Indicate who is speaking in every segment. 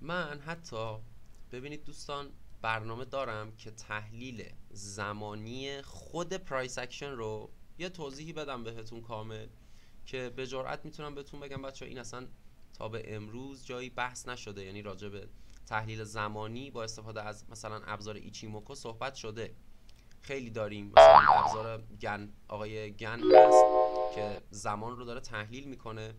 Speaker 1: من حتی ببینید دوستان برنامه دارم که تحلیل زمانی خود پرایس اکشن رو یه توضیحی بدم بهتون کامل، که به جرئت میتونم بهتون بگم بچه این اصلا تا به امروز جایی بحث نشده. یعنی راجع به تحلیل زمانی با استفاده از مثلا ابزار ایچیموکو صحبت شده، خیلی داریم. مثلا ابزار گن، آقای گن هست که زمان رو داره تحلیل میکنه.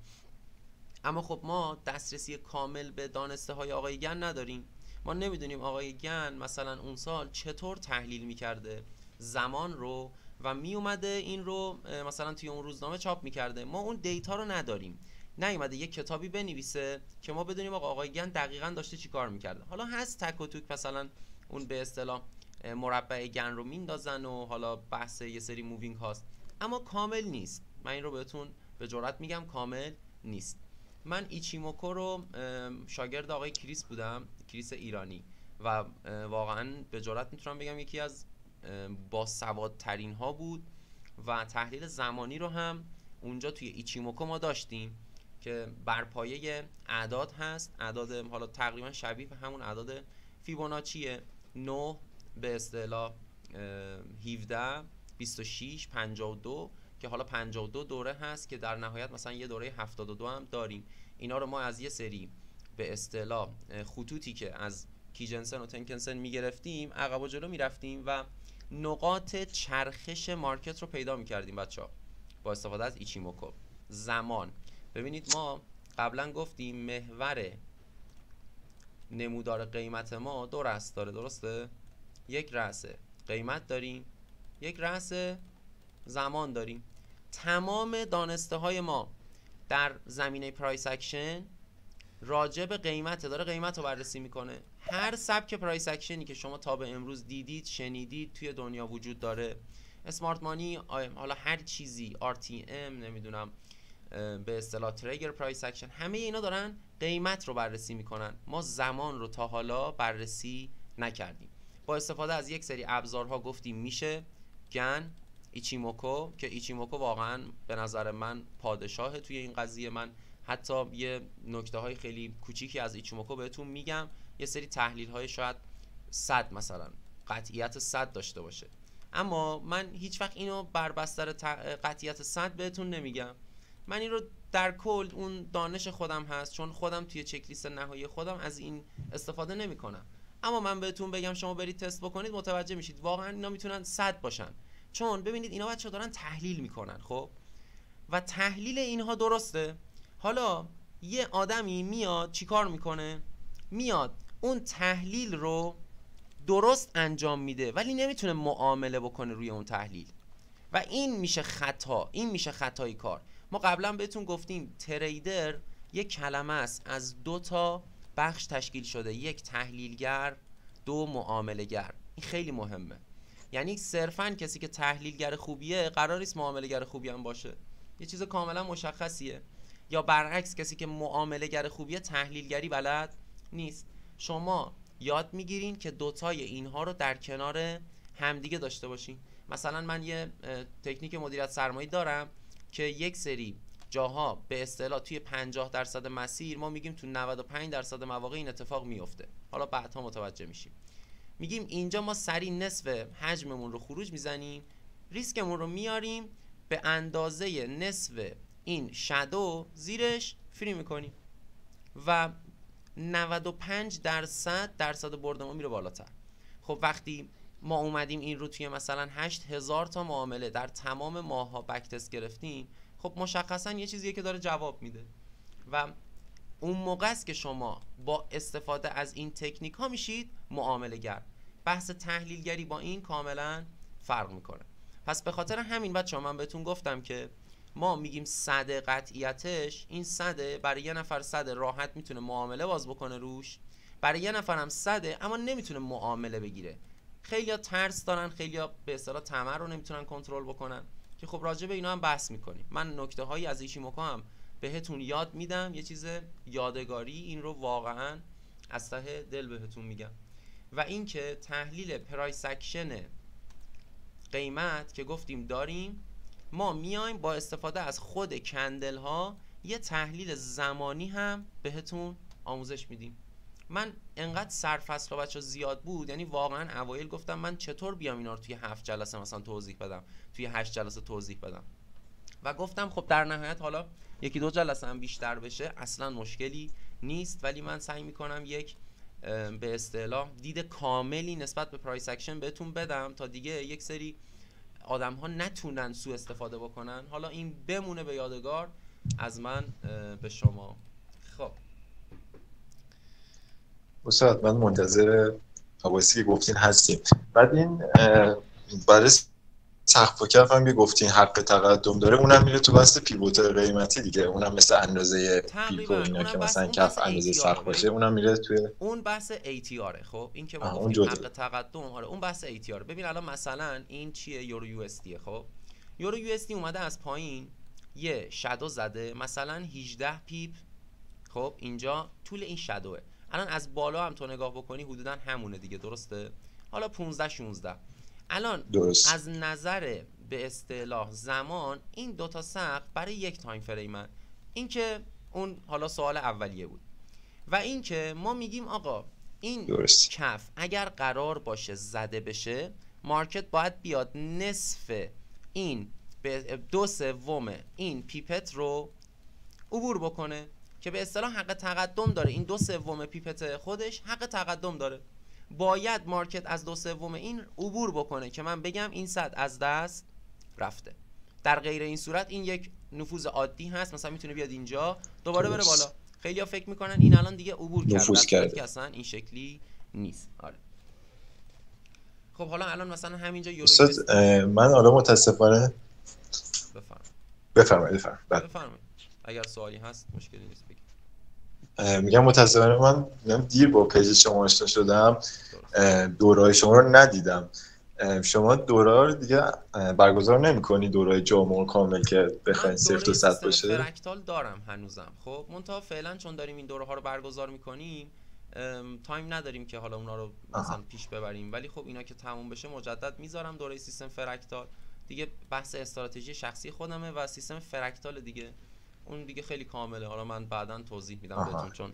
Speaker 1: اما خب ما دسترسی کامل به دانسته های آقای گن نداریم. ما نمیدونیم آقای گن مثلا اون سال چطور تحلیل میکرده زمان رو و میومده این رو مثلا توی اون روزنامه چاپ میکرده. ما اون دیتا رو نداریم. نیومده یک کتابی بنویسه که ما بدونیم آقای گن دقیقاً داشته چی کار میکرده. حالا هست تک و توک مثلا اون به اصطلاح مربع گن رو میندازن و حالا بحث یه سری مووینگ هاست، اما کامل نیست. من این رو بهتون به جرات میگم کامل نیست. من ایچیموکو رو شاگرد آقای کریس بودم، کریس ایرانی، و واقعا به جرات میتونم بگم یکی از باسوادترین ها بود و تحلیل زمانی رو هم اونجا توی ایچیموکو ما داشتیم که بر پایه اعداد هست. اعداد حالا تقریبا شبیه به همون اعداد فیبوناچیه، 9 به اصطلاح 17 26 52، که حالا 52 دوره هست که در نهایت مثلا یه دوره 72 هم داریم. اینا رو ما از یه سری به اصطلاح خطوطی که از کیجنسن و تنکنسن میگرفتیم عقب و جلو میرفتیم و نقاط چرخش مارکت رو پیدا میکردیم بچه ها با استفاده از ایچیموکو. زمان، ببینید ما قبلا گفتیم محور نمودار قیمت ما دو رأس داره، درسته؟ یک رأس قیمت داریم، یک رأس زمان داریم. تمام دانسته های ما در زمینه پرایس اکشن راجع به قیمت داره قیمت رو بررسی میکنه. هر سبک پرایس اکشنی که شما تا به امروز دیدید شنیدید توی دنیا وجود داره، اسمارت مانی، حالا هر چیزی، RTM، نمیدونم به اصطلاح تریگر پرایس اکشن، همه اینا دارن قیمت رو بررسی میکنن. ما زمان رو تا حالا بررسی نکردیم. با استفاده از یک سری ابزارها گفتیم میشه گن، ایچیموکو، که ایچیموکو واقعا به نظر من پادشاه توی این قضیه. من حتی یه نکته های خیلی کوچیکی از ایچیموکو بهتون میگم. یه سری تحلیل های شاید 100 مثلا قطعیت 100 داشته باشه، اما من هیچ وقت اینو بر بستر قطعیت 100 بهتون نمیگم. من این رو در کل اون دانش خودم هست، چون خودم توی چک لیست نهایی خودم از این استفاده نمیکنم. اما من بهتون بگم شما برید تست بکنید متوجه میشید واقعا اینا میتونن 100 باشن. چون ببینید اینا بچه‌ها دارن تحلیل میکنن، خب، و تحلیل اینها درسته. حالا یه آدمی میاد چیکار میکنه؟ میاد اون تحلیل رو درست انجام میده ولی نمیتونه معامله بکنه روی اون تحلیل و این میشه خطا، این میشه خطای کار. ما قبلا بهتون گفتیم تریدر یک کلمه است از دو تا بخش تشکیل شده، یک تحلیلگر، دو معامله‌گر. این خیلی مهمه. یعنی صرفا کسی که تحلیلگر خوبیه قرار نیست معامله‌گر خوبی هم باشه، یه چیز کاملا مشخصیه. یا برعکس کسی که معامله‌گر خوبیه تحلیلگری بلد نیست. شما یاد میگیرین که دوتای اینها رو در کنار همدیگه داشته باشین. مثلا من یه تکنیک مدیریت سرمایه دارم که یک سری جاها به اصطلاح توی 50% مسیر ما میگیم تو 95% مواقع این اتفاق میفته. حالا بعدها متوجه میشیم. میگیم اینجا ما سری نصف حجممون رو خروج میزنیم، ریسکمون رو میاریم به اندازه نصف این شادو زیرش فری میکنیم و 95% برد ما میره بالاتر. خب وقتی ما اومدیم این رو توی مثلا 8000 تا معامله در تمام ماه ها بک تست گرفتیم، خب مشخصا یه چیزیه که داره جواب میده و اون موقع است که شما با استفاده از این تکنیک ها میشید معامله گر. بحث تحلیلگری با این کاملا فرق میکنه. پس به خاطر همین بچه‌ها من بهتون گفتم که ما میگیم 100 قطعیتش، این 100 برای یه نفر 100 راحت میتونه معامله باز بکنه روش، برای یه نفر هم 100 اما نمیتونه معامله بگیره. خیلیا ترس دارن، خیلیا به اصطلاح طمع رو نمیتونن کنترل بکنن، که خب راجع به اینا هم بحث میکنیم. من نکته هایی از ایشیموکو هم بهتون یاد میدم، یه چیز یادگاری، این رو واقعا از ته دل بهتون میگم. و اینکه تحلیل پرایس اکشن قیمت که گفتیم داریم، ما میایم با استفاده از خود کندل ها یه تحلیل زمانی هم بهتون آموزش میدیم. من انقدر سرفصل بچا زیاد بود، یعنی واقعا اوایل گفتم من چطور بیام اینا رو توی 7 جلسه مثلا توضیح بدم، توی 8 جلسه توضیح بدم، و گفتم خب در نهایت حالا یکی دو جلسه هم بیشتر بشه اصلا مشکلی نیست، ولی من سعی میکنم یک به اصطلاح دید کاملی نسبت به پرایس اکشن بهتون بدم تا دیگه یک سری آدم ها نتونن سوء استفاده بکنن. حالا این بمونه به یادگار از من به شما. خب
Speaker 2: استاد من منتظر حواسی که گفتین هستیم. بعد این برای سقف و کف هم گفتین حق تقدم داره، اونم میره تو بحث پیوت قیمتی دیگه، اونم مثل اندازه پیپ و اینا که مثلا کف اندازه سقف باشه اونم میره توی
Speaker 1: اون بحث ATR. خب این که ما
Speaker 2: گفتیم
Speaker 1: حق تقدم، آره اون بحث ATR. ببین الان مثلا این چیه؟ یورو یو اس دی. خب یورو یو اس دی اومده از پایین یه شادو زده مثلا 18 پیپ. خب اینجا طول این شادوه. الان از بالا هم تو نگاه بکنی حدودا همونه دیگه، درسته؟ حالا 15 16. الان
Speaker 2: درست.
Speaker 1: از نظر به اصطلاح زمان این دوتا سقف برای یک تایم فریمن. این که اون حالا سوال اولیه بود. و این که ما میگیم آقا این
Speaker 2: درست.
Speaker 1: کف اگر قرار باشه زده بشه، مارکت باید بیاد نصف این به 2/3 این پیپت رو عبور بکنه که به اصطلاح حق تقدم داره. این 2/3 پیپت خودش حق تقدم داره. باید مارکت از 2/3 این عبور بکنه که من بگم این صد از دست رفته. در غیر این صورت این یک نفوذ عادی هست، مثلا میتونه بیاد اینجا دوباره بره بالا. خیلی‌ها فکر میکنن این الان دیگه عبور کرده که اصلا این شکلی نیست. آره خب حالا الان مثلا همینجا
Speaker 2: استاد من حالا متاسفانه بفرمایید
Speaker 1: اگر سوالی هست مشکلی نیست بگید.
Speaker 2: میگم متاسفانه من دیر با پیج شما آشنا شدم، دوره‌های شما رو ندیدم. شما دوره‌ها رو دیگه برگزار نمی‌کنی، دوره‌های جامع کامل که بخواید 0 تا 100 باشه؟
Speaker 1: من فرکتال دارم هنوزم. خب منتها فعلا چون داریم این دوره‌ها رو برگزار می‌کنیم تایم نداریم که حالا اونا رو مثلا پیش ببریم، ولی خب اینا که تموم بشه مجدد میذارم دوره سیستم فرکتال دیگه. بحث استراتژی شخصی خودمه و سیستم فرکتال دیگه اون دیگه خیلی کامله. حالا من بعداً توضیح میدم بهتون چون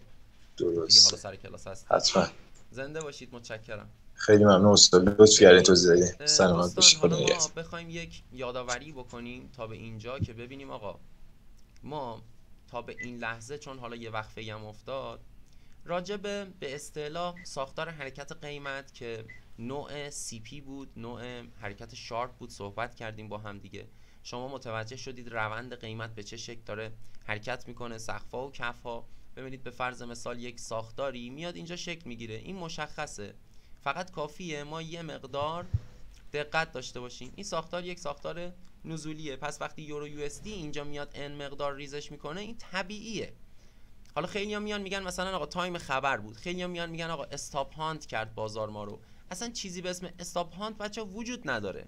Speaker 2: درست.
Speaker 1: دیگه حالا سر کلاس هست.
Speaker 2: حتما.
Speaker 1: زنده باشید، متشکرم.
Speaker 2: خیلی ممنون استاد، لطف کردین توضیح دادین. سلامت باشید.
Speaker 1: حالا ما بخوایم یک یادآوری بکنیم تا به اینجا که ببینیم آقا ما تا به این لحظه، چون حالا یه وقفه‌ای هم افتاد، راجع به اصطلاح ساختار حرکت قیمت که نوع CP بود، نوع حرکت شارپ بود، صحبت کردیم با هم دیگه. شما متوجه شدید روند قیمت به چه شکل داره حرکت میکنه، سقف‌ها و کف‌ها. ببینید به فرض مثال یک ساختاری میاد اینجا شکل میگیره، این مشخصه، فقط کافیه ما یه مقدار دقت داشته باشیم. این ساختار یک ساختار نزولیه، پس وقتی یورو یو اس دی اینجا میاد ان مقدار ریزش میکنه این طبیعیه. حالا خیلی‌ها میان میگن مثلا آقا تایم خبر بود، خیلی‌ها میان میگن آقا استاپ هانت کرد بازار ما رو. اصلا چیزی به اسم استاپ هانت بچا وجود نداره.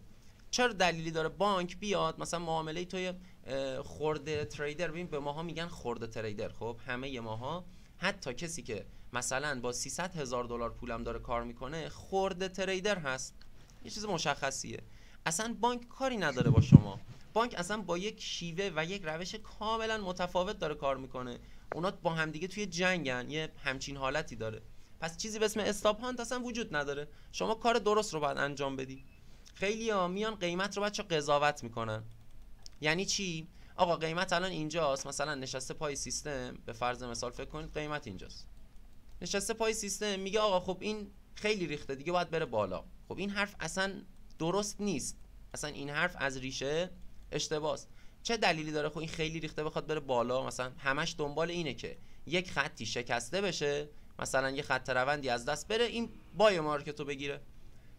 Speaker 1: چرا دلیلی داره بانک بیاد مثلا معامله توی خرده تریدر، ببین به ماها میگن خرده تریدر. خب همه ماها، حتی کسی که مثلا با 300,000 دلار پولم داره کار میکنه خرده تریدر هست، یه چیز مشخصیه. اصلا بانک کاری نداره با شما. بانک اصلا با یک شیوه و یک روش کاملا متفاوت داره کار میکنه. اونا با همدیگه توی جنگن، یه همچین حالتی داره. پس چیزی به اسم استاپ هانت اصلا وجود نداره. شما کار درست رو باید انجام بدی. خیلی‌ها میان قیمت رو بچا قضاوت میکنن. یعنی چی؟ آقا قیمت الان اینجاست، مثلا نشسته پای سیستم، به فرض مثال فکر کنید قیمت اینجاست، نشسته پای سیستم، میگه آقا خب این خیلی ریخته دیگه باید بره بالا. خب این حرف اصلا درست نیست، اصلا این حرف از ریشه اشتباهه. چه دلیلی داره خب این خیلی ریخته بخواد بره بالا؟ مثلا همش دنبال اینه که یک خطی شکسته بشه، مثلا یه خط روندی از دست بره، این بای مارکتو بگیره.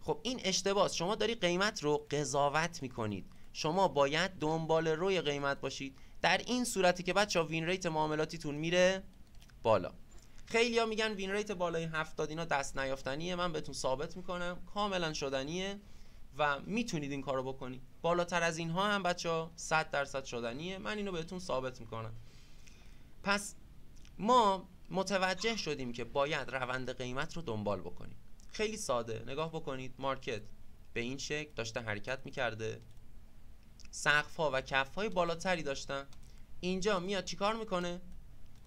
Speaker 1: خب این اشتباهه. شما داری قیمت رو قضاوت میکنید. شما باید دنبال روی قیمت باشید. در این صورتی که بچا وین ریت معاملاتیتون میره بالا. خیلی‌ها میگن وین ریت بالای 70 اینا دست نیافتنیه. من بهتون ثابت میکنم کاملا شدنیه و میتونید این کارو بکنید. بالاتر از اینها هم بچا 100% شدنیه. من اینو بهتون ثابت میکنم. پس ما متوجه شدیم که باید روند قیمت رو دنبال بکنیم. خیلی ساده نگاه بکنید، مارکت به این شکل داشته حرکت میکرده، سقف‌ها و کف‌های بالاتری داشتن. اینجا میاد چیکار میکنه؟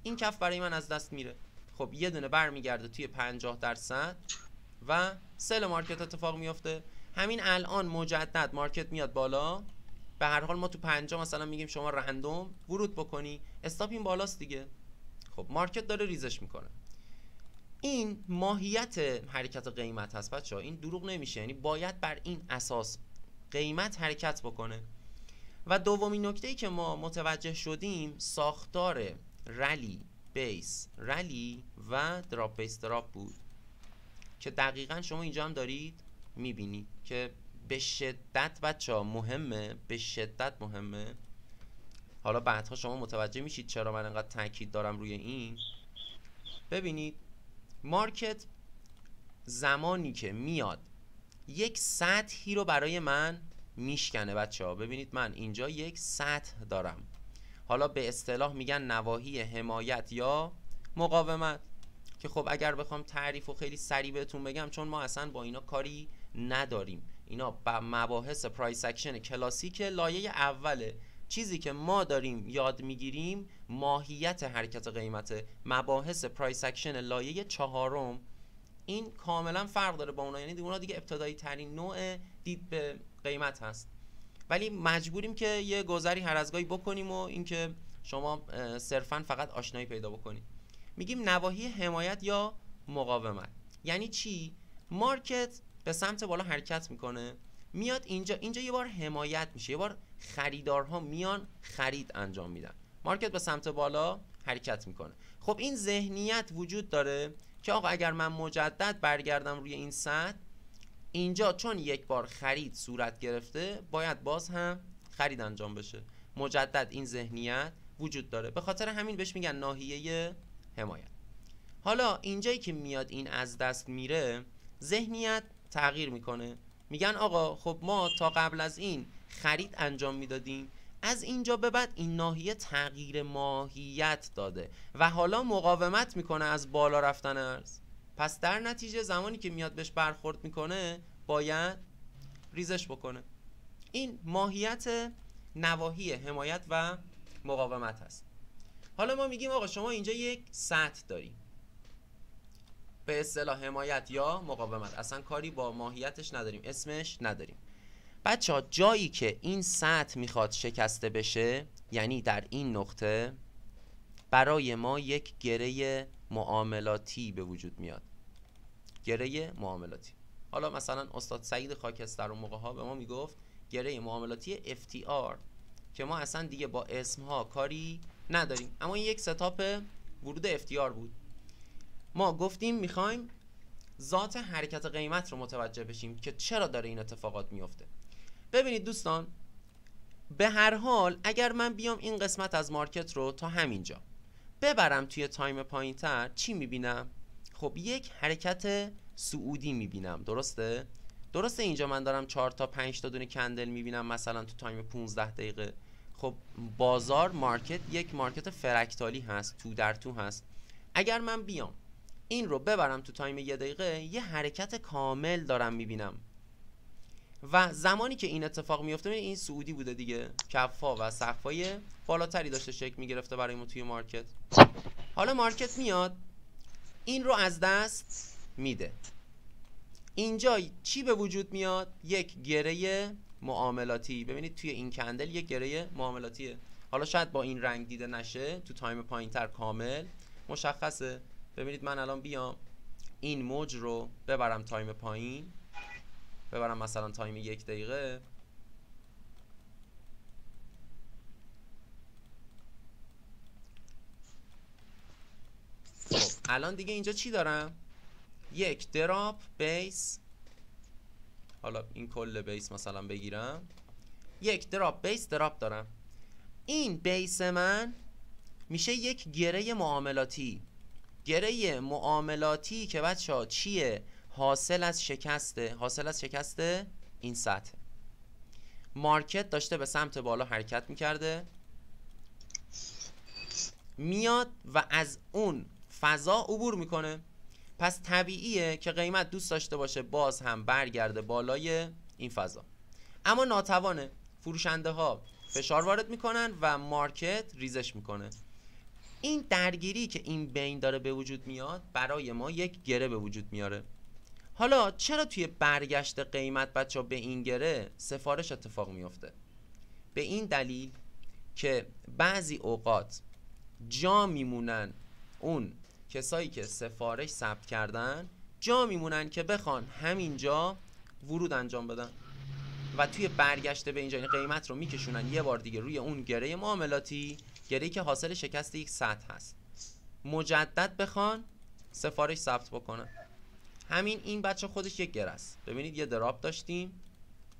Speaker 1: این کف برای من از دست میره. خب یه دونه برمیگرده توی 50% و سل مارکت اتفاق میفته. همین الان مجدد مارکت میاد بالا، به هر حال ما تو 50 مثلا میگیم شما رندوم ورود بکنی، استاپ این بالاست دیگه. خب مارکت داره ریزش میکنه. این ماهیت حرکت قیمت هست بچه‌ها، این دروغ نمیشه، یعنی باید بر این اساس قیمت حرکت بکنه. و دومین نکته‌ای که ما متوجه شدیم ساختار رلی بیس رلی و دراپ بیس دراپ بود که دقیقاً شما اینجا هم دارید میبینید که به شدت بچه‌ها مهمه، به شدت مهمه. حالا بعدها شما متوجه میشید چرا من انقدر تاکید دارم روی این. ببینید مارکت زمانی که میاد یک سطحی رو برای من میشکنه بچه‌ها، ببینید من اینجا یک سطح دارم، حالا به اصطلاح میگن نواحی حمایت یا مقاومت، که خب اگر بخوام تعریف و خیلی سریع بهتون بگم، چون ما اصلا با اینا کاری نداریم، اینا با مباحث پرایس اکشن کلاسیک لایه اوله. چیزی که ما داریم یاد میگیریم ماهیت حرکت قیمته، مباحث پرایس اکشن لایه چهارم این کاملا فرق داره با اونا، یعنی اونا دیگه ابتدایی ترین نوع دید به قیمت هست، ولی مجبوریم که یه گذری هر از گاهی بکنیم و اینکه شما صرفا فقط آشنایی پیدا بکنید. میگیم نواحی حمایت یا مقاومت. یعنی چی؟ مارکت به سمت بالا حرکت میکنه، میاد اینجا یه بار حمایت میشه، یه بار خریدارها میان خرید انجام میدن، مارکت به سمت بالا حرکت میکنه. خب این ذهنیت وجود داره که آقا اگر من مجدد برگردم روی این سطح، اینجا چون یک بار خرید صورت گرفته باید باز هم خرید انجام بشه. مجدد این ذهنیت وجود داره، به خاطر همین بهش میگن ناحیه حمایت. حالا اینجایی که میاد این از دست میره، ذهنیت تغییر میکنه، میگن آقا خب ما تا قبل از این خرید انجام میدادیم، از اینجا به بعد این ناحیه تغییر ماهیت داده و حالا مقاومت میکنه از بالا رفتن ارز. پس در نتیجه زمانی که میاد بهش برخورد میکنه باید ریزش بکنه. این ماهیت نواحی حمایت و مقاومت هست. حالا ما میگیم آقا شما اینجا یک سطح داری، به اصطلاح حمایت یا مقاومت، اصلا کاری با ماهیتش نداریم، اسمش نداریم. بچه‌ها جایی که این سطح میخواد شکسته بشه، یعنی در این نقطه، برای ما یک گره معاملاتی به وجود میاد. گره معاملاتی. حالا مثلا استاد سعید خاکستر اون موقع ها به ما میگفت گره معاملاتی FTR که ما اصلا دیگه با اسمها کاری نداریم، اما این یک ستاپ ورود FTR بود. ما گفتیم میخوایم ذات حرکت قیمت رو متوجه بشیم که چرا داره این اتفاقات میفته. ببینید دوستان، به هر حال اگر من بیام این قسمت از مارکت رو تا همینجا ببرم توی تایم پایینتر، چی میبینم؟ خب یک حرکت صعودی میبینم، درسته؟ اینجا من دارم 4 تا 5 تا دونه کندل میبینم مثلا تو تایم 15 دقیقه. خب بازار مارکت یک مارکت فرکتالی هست، تو در تو هست. اگر من بیام این رو ببرم تو تایم 1 دقیقه، یه حرکت کامل دارم میبینم و زمانی که این اتفاق میفته این صعودی بوده دیگه، کفا و سقفای بالاتری داشته شکل میگرفته برای ما توی مارکت. حالا مارکت میاد این رو از دست میده، اینجا چی به وجود میاد؟ یک گره معاملاتی. ببینید توی این کندل یک گره معاملاتیه. حالا شاید با این رنگ دیده نشه، تو تایم پایینتر کامل مشخصه. ببینید من الان بیام این موج رو ببرم تایم پایین، ببرم مثلا تایم 1 دقیقه، خب الان دیگه اینجا چی دارم؟ یک دراپ بیس، حالا این کل بیس مثلا بگیرم، یک دراپ بیس دراپ دارم. این بیس من میشه یک گره معاملاتی. گره معاملاتی که بچه‌ها چیه؟ حاصل از شکست این سطح. مارکت داشته به سمت بالا حرکت میکرده، میاد و از اون فضا عبور میکنه. پس طبیعیه که قیمت دوست داشته باشه باز هم برگرده بالای این فضا، اما ناتوانه. فروشنده ها فشار وارد میکنن و مارکت ریزش میکنه. این درگیری که این بین داره به وجود میاد برای ما یک گره به وجود میاره. حالا چرا توی برگشت قیمت بچه به این گره سفارش اتفاق میفته؟ به این دلیل که بعضی اوقات جا میمونن اون کسایی که سفارش ثبت کردن، جا میمونن که بخوان همینجا ورود انجام بدن و توی برگشته به اینجا این قیمت رو میکشونن یه بار دیگه روی اون گره معاملاتی، گره‌ای که حاصل شکست یک سطح هست، مجدد بخوان سفارش ثبت بکنن. همین این بچه خودش یک گره است. ببینید یه دراپ داشتیم،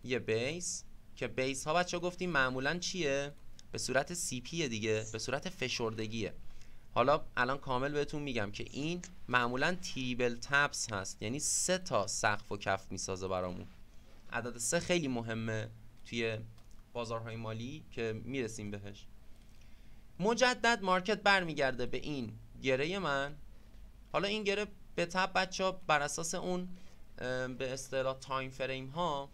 Speaker 1: یه بیس، که بیس ها بچه گفتیم معمولا چیه؟ به صورت سی پی دیگه، به صورت فشردگیه. حالا الان کامل بهتون میگم که این معمولا تریبل تپس هست، یعنی 3 تا سقف و کف میسازه برامون. عدد 3 خیلی مهمه توی بازارهای مالی که میرسیم بهش. مجدد مارکت برمیگرده به این گره من. حالا این گره به تبع بچه‌ها بر اساس اون به اصطلاح تایم فریم ها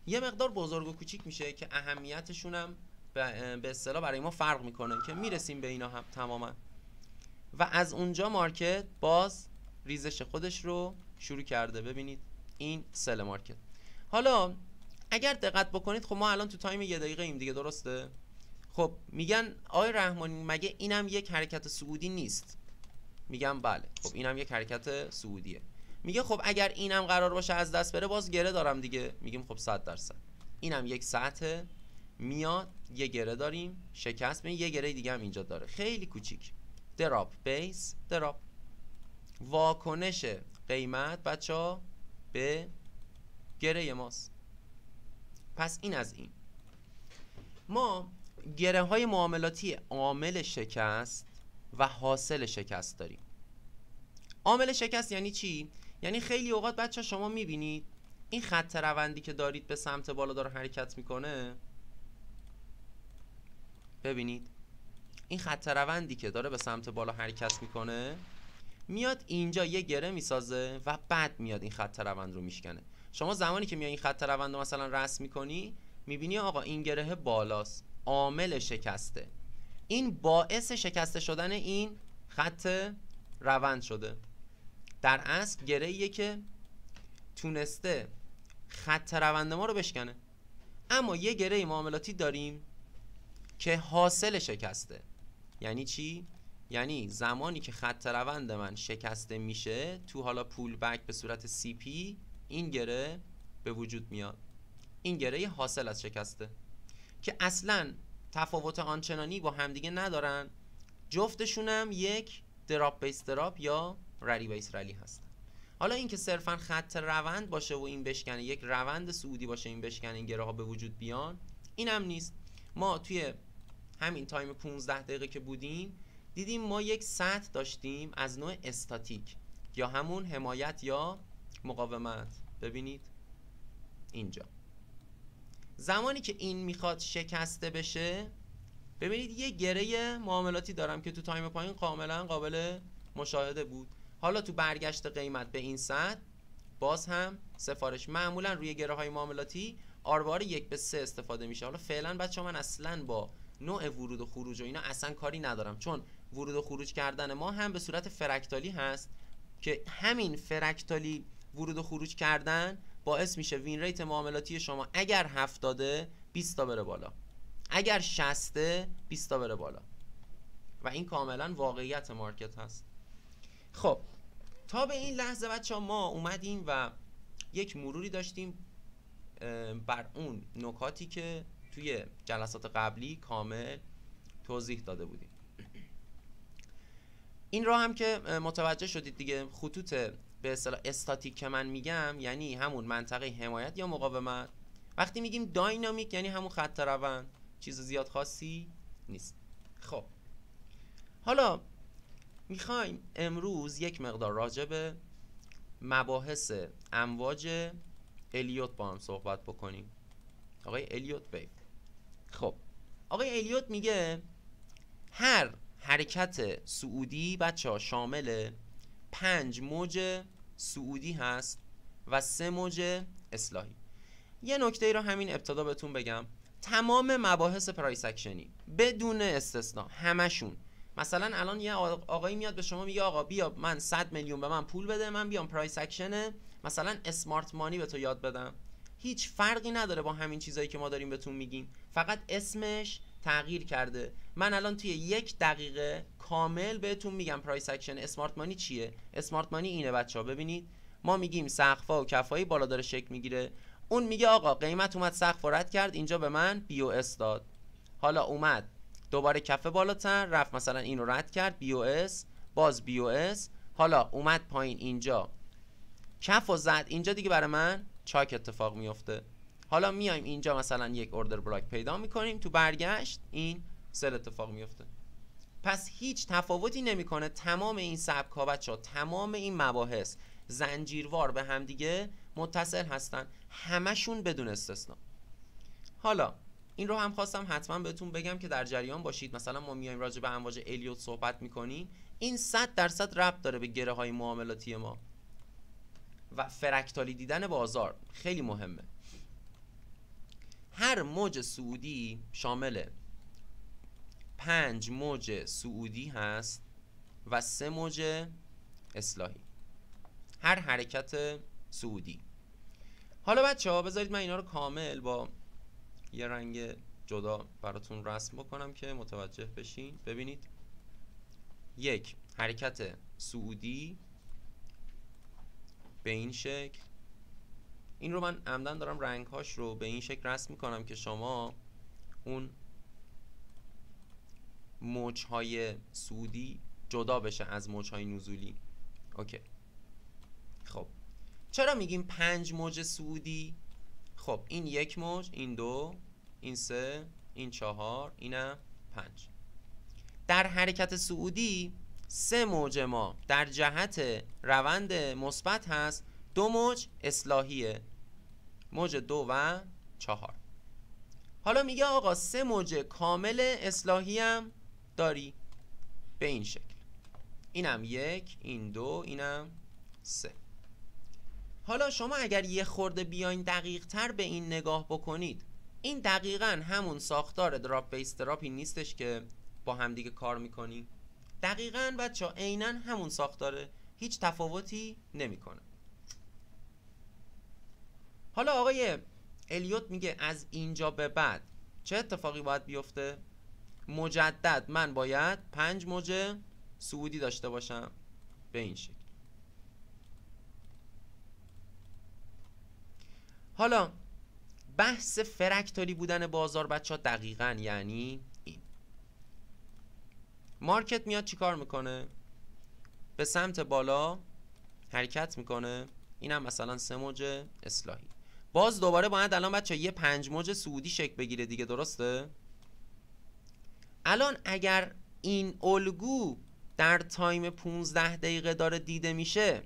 Speaker 1: یه مقدار بزرگ و کوچیک میشه که اهمیتشون هم به اصطلاح برای ما فرق میکنه که میرسیم به اینا هم تماما. و از اونجا مارکت باز ریزش خودش رو شروع کرده. ببینید این سل مارکت. حالا اگر دقت بکنید خب ما الان تو تایم 1 دقیقه ایم دیگه، درسته؟ خب میگن آقای رحمانی مگه اینم یک حرکت صعودی نیست؟ میگم بله. خب اینم یک حرکت صعودیه. میگه خب اگر اینم قرار باشه از دست بره باز گره دارم دیگه. میگیم خب 100%. اینم یک سطح میاد، یه گره داریم، شکست ببین، یه گره دیگه هم اینجا داره خیلی کوچیک. دراپ بیس دراپ. واکنش قیمت بچه‌ها به گره ماست. پس این از این. ما گره های معاملاتی عامل شکست و حاصل شکست داریم. عامل شکست یعنی چی؟ یعنی خیلی اوقات بچه شما میبینید این خط روندی که دارید به سمت بالا داره حرکت میکنه. ببینید این خط روندی که داره به سمت بالا حرکت میکنه میاد اینجا یه گره میسازه و بعد میاد این خط روند رو میشکنه. شما زمانی که میای این خط روند رو مثلا رسم میکنی میبینی آقا این گره بالاست، عامل شکسته، این باعث شکسته شدن این خط روند شده. در اصل گره‌ایه که تونسته خط روند ما رو بشکنه. اما یه گره معاملاتی داریم که حاصل شکسته. یعنی چی؟ یعنی زمانی که خط روند من شکسته میشه تو حالا پول بک به صورت سی پی، این گره به وجود میاد. این گره حاصل از شکسته که اصلا تفاوت آنچنانی با همدیگه ندارن. جفتشونم یک دراپ بیس دراپ یا رلی بیس رلی هستن. حالا این که صرفا خط روند باشه و این بشکنه، یک روند صعودی باشه این بشکنه، این گره ها به وجود بیان، اینم نیست. ما توی همین تایم 15 دقیقه که بودیم دیدیم ما یک سطح داشتیم از نوع استاتیک یا همون حمایت یا مقاومت. ببینید اینجا زمانی که این میخواد شکسته بشه، ببینید یه گره معاملاتی دارم که تو تایم پایین کاملا قابل مشاهده بود. حالا تو برگشت قیمت به این سطح باز هم سفارش معمولا روی گره های معاملاتی آروار 1/3 استفاده میشه. حالا فعلا بچه من اصلا با نوع ورود و خروج و اینا اصلا کاری ندارم، چون ورود و خروج کردن ما هم به صورت فرکتالی هست که همین فرکتالی ورود و خروج کردن باعث میشه وین ریت معاملاتی شما اگر 70 20 تا بره بالا، اگر 60 20 تا بره بالا، و این کاملا واقعیت مارکت هست. خب تا به این لحظه بچه ما اومدیم و یک مروری داشتیم بر اون نکاتی که توی جلسات قبلی کامل توضیح داده بودیم. این را هم که متوجه شدید دیگه، خطوط به اصطلاح استاتیک که من میگم یعنی همون منطقه حمایت یا مقاومت. وقتی میگیم داینامیک یعنی همون خط روند، چیز زیاد خاصی نیست. خب حالا میخوایم امروز یک مقدار راجع به مباحث امواج الیوت با هم صحبت بکنیم. آقای الیوت ویو. خب آقای الیوت میگه هر حرکت صعودی بچه‌ها شامل 5 موج صعودی هست و 3 موج اصلاحی. یه نکته ای رو همین ابتدا بهتون بگم، تمام مباحث پرایس اکشنی بدون استثنا همشون مثلا الان یه آقایی میاد به شما میگه آقا بیا من 100 میلیون به من پول بده، من بیام پرایس اکشن مثلا اسمارت مانی به تو یاد بدم. هیچ فرقی نداره با همین چیزایی که ما داریم بهتون میگیم، فقط اسمش تغییر کرده. من الان توی 1 دقیقه کامل بهتون میگم پرایس اکشن اسمارت مانی چیه. اسمارت مانی اینه بچه‌ها، ببینید ما میگیم سقف‌ها و کف‌های بالا داره شکل میگیره، اون میگه آقا قیمت اومد سقف رد کرد، اینجا به من BOS داد. حالا اومد دوباره کف بالاتر رفت مثلا اینو رد کرد BOS، باز BOS، حالا اومد پایین اینجا کف و زد، اینجا دیگه برای من چاک اتفاق میفته. حالا میایم اینجا مثلا یک اوردر بلاک پیدا میکنیم، تو برگشت این سل اتفاق میفته. پس هیچ تفاوتی نمیکنه، تمام این سبک‌ها بچه‌ها، تمام این مباحث زنجیروار به هم دیگه متصل هستن، همشون بدون استثنا. حالا این رو هم خواستم حتما بهتون بگم که در جریان باشید. مثلا ما میایم راجع به امواج الیوت صحبت میکنیم، این 100% ربط داره به گره های معاملاتی ما و فرکتالی دیدن بازار خیلی مهمه. هر موج صعودی شامل 5 موج صعودی هست و 3 موج اصلاحی، هر حرکت صعودی. حالا بچه ها بذارید من اینا رو کامل با یه رنگ جدا براتون رسم بکنم که متوجه بشین. ببینید، 1 حرکت صعودی به این شکل، این رو من عمدن دارم رنگهاش رو به این شکل رسم میکنم که شما اون موجهای صعودی جدا بشه از موجهای نزولی. اوکی. خب چرا میگیم 5 موج صعودی؟ خب این 1 موج، این 2، این 3، این 4، اینم 5. در حرکت صعودی 3 موج ما در جهت روند مثبت هست، 2 موج اصلاحیه، موج 2 و 4. حالا میگه آقا 3 موج کامل اصلاحی هم داری به این شکل، اینم 1، این 2، اینم 3. حالا شما اگر یه خورده بیاین دقیق تر به این نگاه بکنید، این دقیقاً همون ساختار دراپ بیس تراپی نیستش که با همدیگه کار میکنیم؟ دقیقاً بچه ها عیناً همون ساختاره، هیچ تفاوتی نمیکنه. حالا آقای الیوت میگه از اینجا به بعد چه اتفاقی باید بیفته؟ مجدد من باید 5 موج صعودی داشته باشم به این شکل. حالا بحث فرکتالی بودن بازار بچه ها دقیقاً یعنی این. مارکت میاد چی کار میکنه؟ به سمت بالا حرکت میکنه، اینم مثلا 3 موج اصلاحی. باز دوباره باید الان بچه یه 5 موج صعودی شکل بگیره دیگه، درسته؟ الان اگر این الگو در تایم 15 دقیقه داره دیده میشه،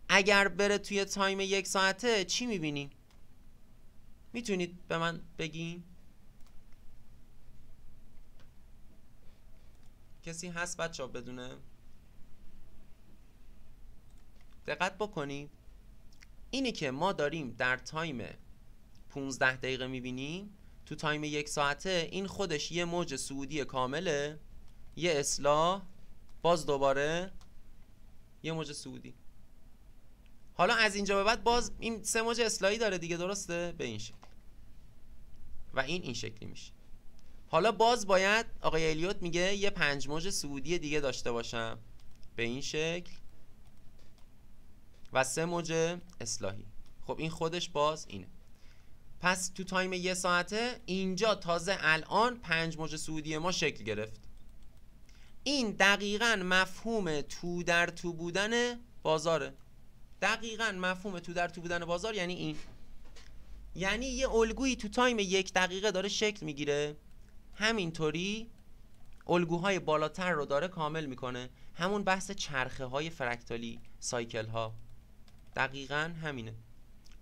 Speaker 1: اگر بره توی تایم 1 ساعته چی میبینیم؟ میتونید به من بگین؟ کسی هست بچه ها بدونه؟ دقت بکنید، اینی که ما داریم در تایم 15 دقیقه میبینیم، تو تایم 1 ساعته این خودش یه موج صعودی کامله، یه اصلاح، باز دوباره یه موج صعودی. حالا از اینجا به بعد باز این 3 موج اصلاحی داره دیگه، درسته؟ به این شکل و این شکلی میشه. حالا باز باید آقای الیوت میگه یه 5 موج صعودی دیگه داشته باشم به این شکل و 3 موج اصلاحی. خب این خودش باز اینه. پس تو تایم 1 ساعته اینجا تازه الان 5 موج صعودی ما شکل گرفت. این دقیقاً مفهوم تو در تو بودن بازاره. دقیقاً مفهوم تو در تو بودن بازار یعنی این، یعنی یه الگویی تو تایم 1 دقیقه داره شکل میگیره، همینطوری الگوهای بالاتر رو داره کامل میکنه. همون بحث چرخه های فرکتالی، سایکل ها، دقیقاً همینه.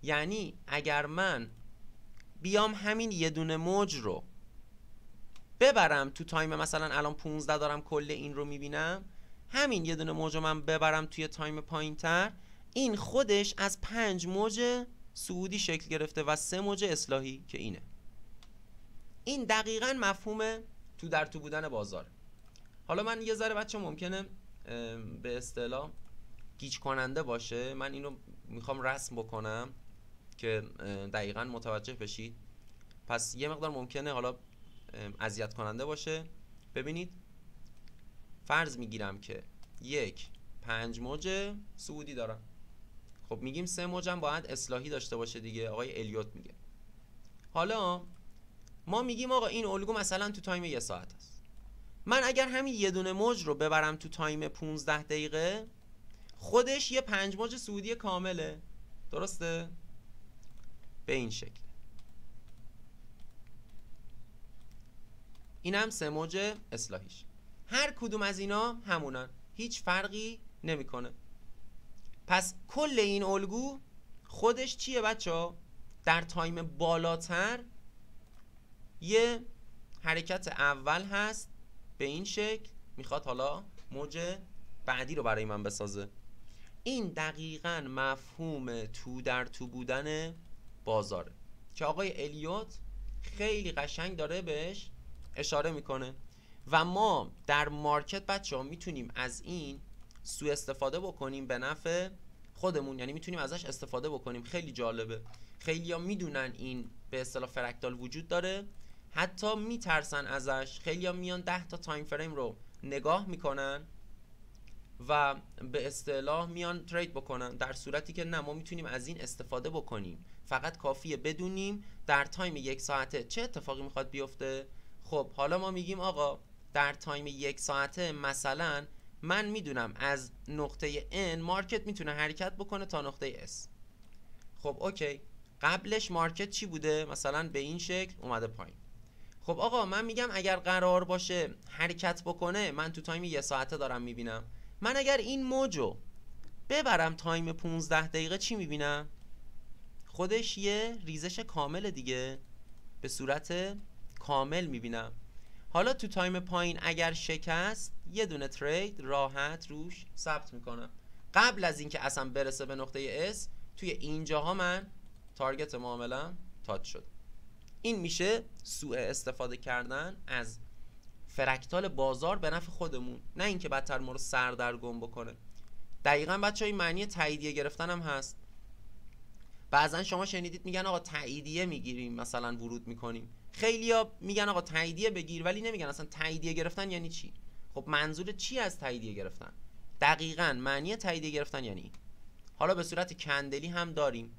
Speaker 1: یعنی اگر من بیام همین یه دونه موج رو ببرم تو تایم مثلا الان 15 دارم کل این رو میبینم، همین یه دونه موج رو من ببرم توی تایم پایین تر، این خودش از 5 موج صعودی شکل گرفته و 3 موج اصلاحی که اینه. این دقیقاً مفهوم تو در تو بودن بازاره. حالا من یه ذره بچه ممکنه به اصطلاح گیج کننده باشه، من اینو میخوام رسم بکنم که دقیقاً متوجه بشید. پس یه مقدار ممکنه حالا اذیت کننده باشه. ببینید فرض میگیرم که یک 5 موج صعودی دارم. خب میگیم 3 موجم باید اصلاحی داشته باشه دیگه، آقای الیوت میگه. حالا ما میگیم آقا این الگو مثلا تو تایم 1 ساعت است. من اگر همین یه دونه موج رو ببرم تو تایم 15 دقیقه، خودش یه 5 موج صعودی کامله. درسته؟ به این شکل. این هم 3 موج اصلاحیش. هر کدوم از اینا همونن، هیچ فرقی نمیکنه. پس کل این الگو خودش چیه بچه‌ها؟ در تایم بالاتر یه حرکت اول هست به این شکل، میخواد حالا موج بعدی رو برای من بسازه. این دقیقاً مفهوم تو در تو بودن بازاره که آقای الیوت خیلی قشنگ داره بهش اشاره میکنه و ما در مارکت بچه‌ها میتونیم از این سوء استفاده بکنیم به نفع خودمون، یعنی میتونیم ازش استفاده بکنیم. خیلی جالبه، خیلی‌ها میدونن این به اصطلاح فرکتال وجود داره، حتی میترسن ازش. خیلی‌ها میان 10 تا تایم فریم رو نگاه میکنن و به اصطلاح میان ترید بکنن، در صورتی که نه، ما میتونیم از این استفاده بکنیم. فقط کافیه بدونیم در تایم 1 ساعته چه اتفاقی میخواد بیفته. خب حالا ما میگیم آقا در تایم 1 ساعته مثلا من میدونم از نقطه N مارکت میتونه حرکت بکنه تا نقطه S. خب اوکی، قبلش مارکت چی بوده؟ مثلا به این شکل اومده پایین. خب آقا من میگم اگر قرار باشه حرکت بکنه، من تو تایم 1 ساعته دارم میبینم، من اگر این موجو ببرم تایم 15 دقیقه چی میبینم؟ خودش یه ریزش کامل دیگه، به صورت کامل میبینم. حالا تو تایم پایین اگر شکست، یه دونه ترید راحت روش ثبت میکنم. قبل از اینکه اصلا برسه به نقطه S، توی اینجاها من تارگت معاملم تاچ شد. این میشه سوء استفاده کردن از فرکتال بازار به نفع خودمون، نه اینکه بدتر ما رو سردرگم بکنه. دقیقاً بچه‌ها این معنی تاییدیه گرفتن هم هست. بعضن شما شنیدید میگن آقا تاییدیه میگیریم، مثلا ورود میکنیم. خیلیا میگن آقا تاییدیه بگیر، ولی نمیگن اصلا تاییدیه گرفتن یعنی چی. خب منظور چی از تاییدیه گرفتن؟ دقیقاً معنی تاییدیه گرفتن یعنی حالا به صورت کندلی هم داریم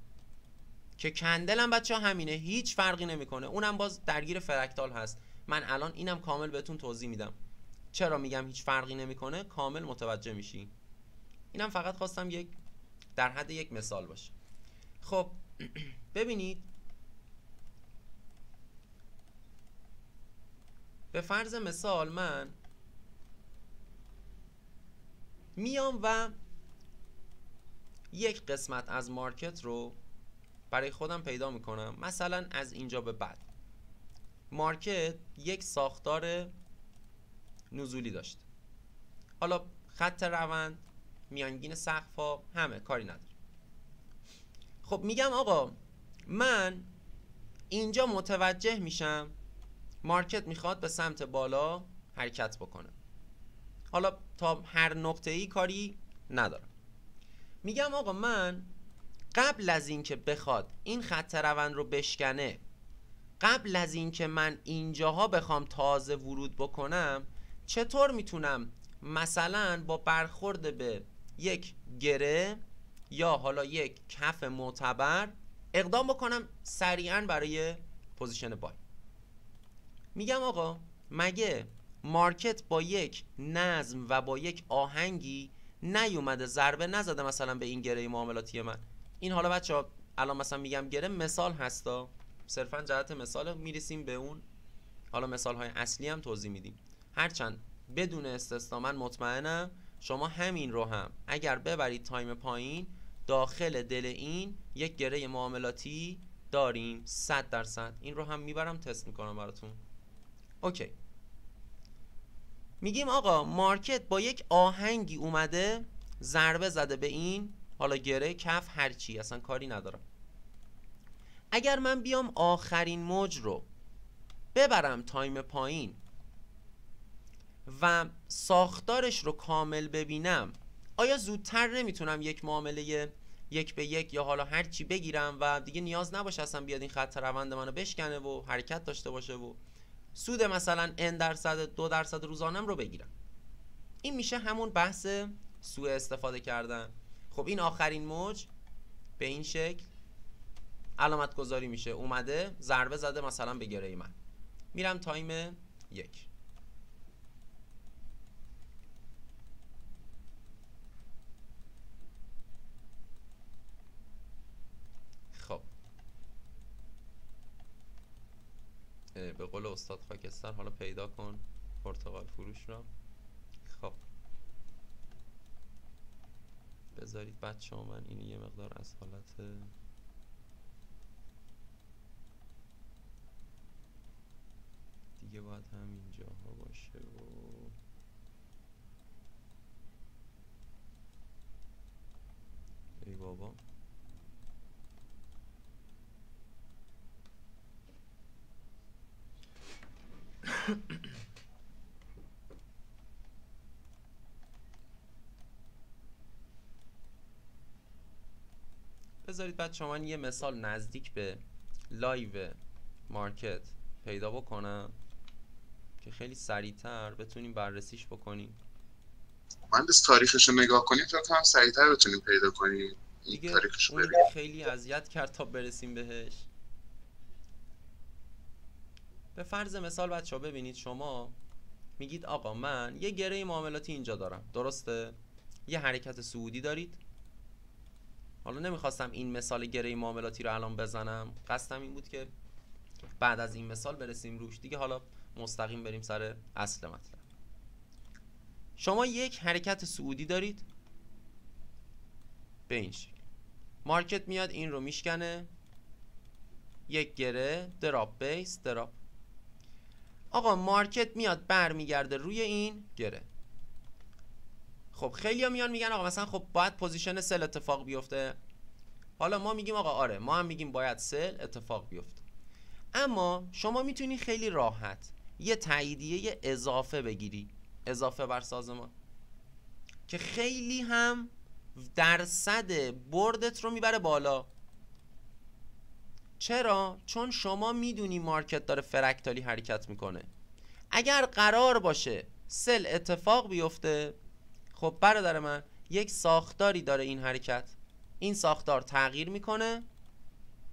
Speaker 1: که کندل هم بچه‌ها همینه، هیچ فرقی نمیکنه، اونم باز درگیر فرکتال هست. من الان اینم کامل بهتون توضیح میدم. چرا میگم هیچ فرقی نمیکنه؟ کامل متوجه میشی. اینم فقط خواستم یک در حد یک مثال باشه. خب ببینید، به فرض مثال من میام و یک قسمت از مارکت رو برای خودم پیدا میکنم. مثلا از اینجا به بعد مارکت یک ساختار نزولی داشت. حالا خط روند، میانگین سقف‌ها، همه کاری نداره. خب میگم آقا من اینجا متوجه میشم مارکت میخواد به سمت بالا حرکت بکنه. حالا تا هر نقطه‌ای کاری ندارم. میگم آقا من قبل از اینکه بخواد این خط روند رو بشکنه، قبل از اینکه من اینجاها بخوام تازه ورود بکنم، چطور میتونم مثلا با برخورد به یک گره یا حالا یک کف معتبر اقدام بکنم سریعا برای پوزیشن بای. میگم آقا مگه مارکت با یک نظم و با یک آهنگی نیومده ضربه نزده مثلا به این گره معاملاتی من؟ این حالا بچه‌ها الان مثلا میگم گره مثال هستا، صرفا جهت مثال، میرسیم به اون حالا مثال های اصلی هم توضیح میدیم. هرچند بدون استثنا من مطمئنم شما همین رو هم اگر ببرید تایم پایین، داخل دل این یک گره معاملاتی داریم 100%. این رو هم میبرم تست میکنم براتون. اوکی، میگیم آقا مارکت با یک آهنگی اومده ضربه زده به این حالا گره، کف، هرچی، اصلا کاری ندارم. اگر من بیام آخرین موج رو ببرم تایم پایین و ساختارش رو کامل ببینم، آیا زودتر نمیتونم یک معامله 1-1 یا حالا هر چی بگیرم و دیگه نیاز نباشه اصلا بیاد این خط روند منو بشکنه و حرکت داشته باشه و سود مثلا n% 2% روزانم رو بگیرم؟ این میشه همون بحث سوء استفاده کردن. خب این آخرین موج به این شکل علامت گذاری میشه، اومده ضربه زده مثلا به گره من. میرم تایم 1. خب به قول استاد خاکستر حالا پیدا کن پرتقال فروش را. خب بذارید بچه ها من اینو یه مقدار از حالت دیگه باید همین جاها باشه و ای بابا بذارید بچه من یه مثال نزدیک به لایو مارکت پیدا بکنم که خیلی سریعتر بتونیم بررسیش بکنیم.
Speaker 3: مهندس تاریخش رو نگاه کنیم فکر کنم سریعتر بتونیم پیدا کنیم.
Speaker 1: دیگه اون خیلی اذیت کرد تا برسیم بهش. به فرض مثال بچه ها ببینید شما میگید آقا من یه گره معاملاتی اینجا دارم، درسته؟ یه حرکت صعودی دارید. حالا نمیخواستم این مثال گره معاملاتی رو الان بزنم، قصدم این بود که بعد از این مثال برسیم روش دیگه، حالا مستقیم بریم سر اصل مطلب. شما یک حرکت صعودی دارید به این شکل، مارکت میاد این رو میشکنه، یک گره دراپ بیس دراپ. آقا مارکت میاد برمیگرده روی این گره. خب خیلیا میان میگن آقا مثلا خب باید پوزیشن سل اتفاق بیفته. حالا ما میگیم آقا آره، ما هم میگیم باید سل اتفاق بیفته. اما شما میتونی خیلی راحت یه تاییدیه اضافه بگیری، اضافه بر سازمان، که خیلی هم درصد بردت رو میبره بالا. چرا؟ چون شما میدونی مارکت داره فرکتالی حرکت میکنه. اگر قرار باشه سل اتفاق بیفته، خب برادر من یک ساختاری داره این حرکت، این ساختار تغییر میکنه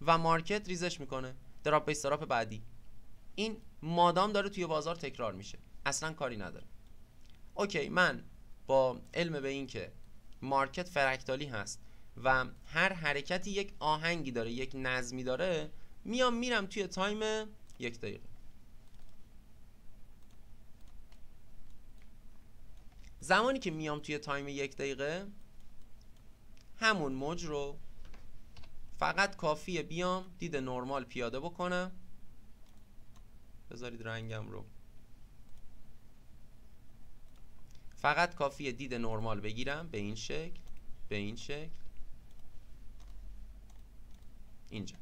Speaker 1: و مارکت ریزش میکنه، دراپ بیس دراپ بعدی. این مادام داره توی بازار تکرار میشه، اصلا کاری نداره. اوکی، من با علم به این که مارکت فرکتالی هست و هر حرکتی یک آهنگی داره، یک نظمی داره، میرم توی تایم 1 دقیقه. زمانی که میام توی تایم 1 دقیقه، همون موج رو فقط کافیه بیام دید نرمال پیاده بکنم. بذارید رنگم رو، فقط کافیه دید نرمال بگیرم به این شکل، به این شکل، اینجا.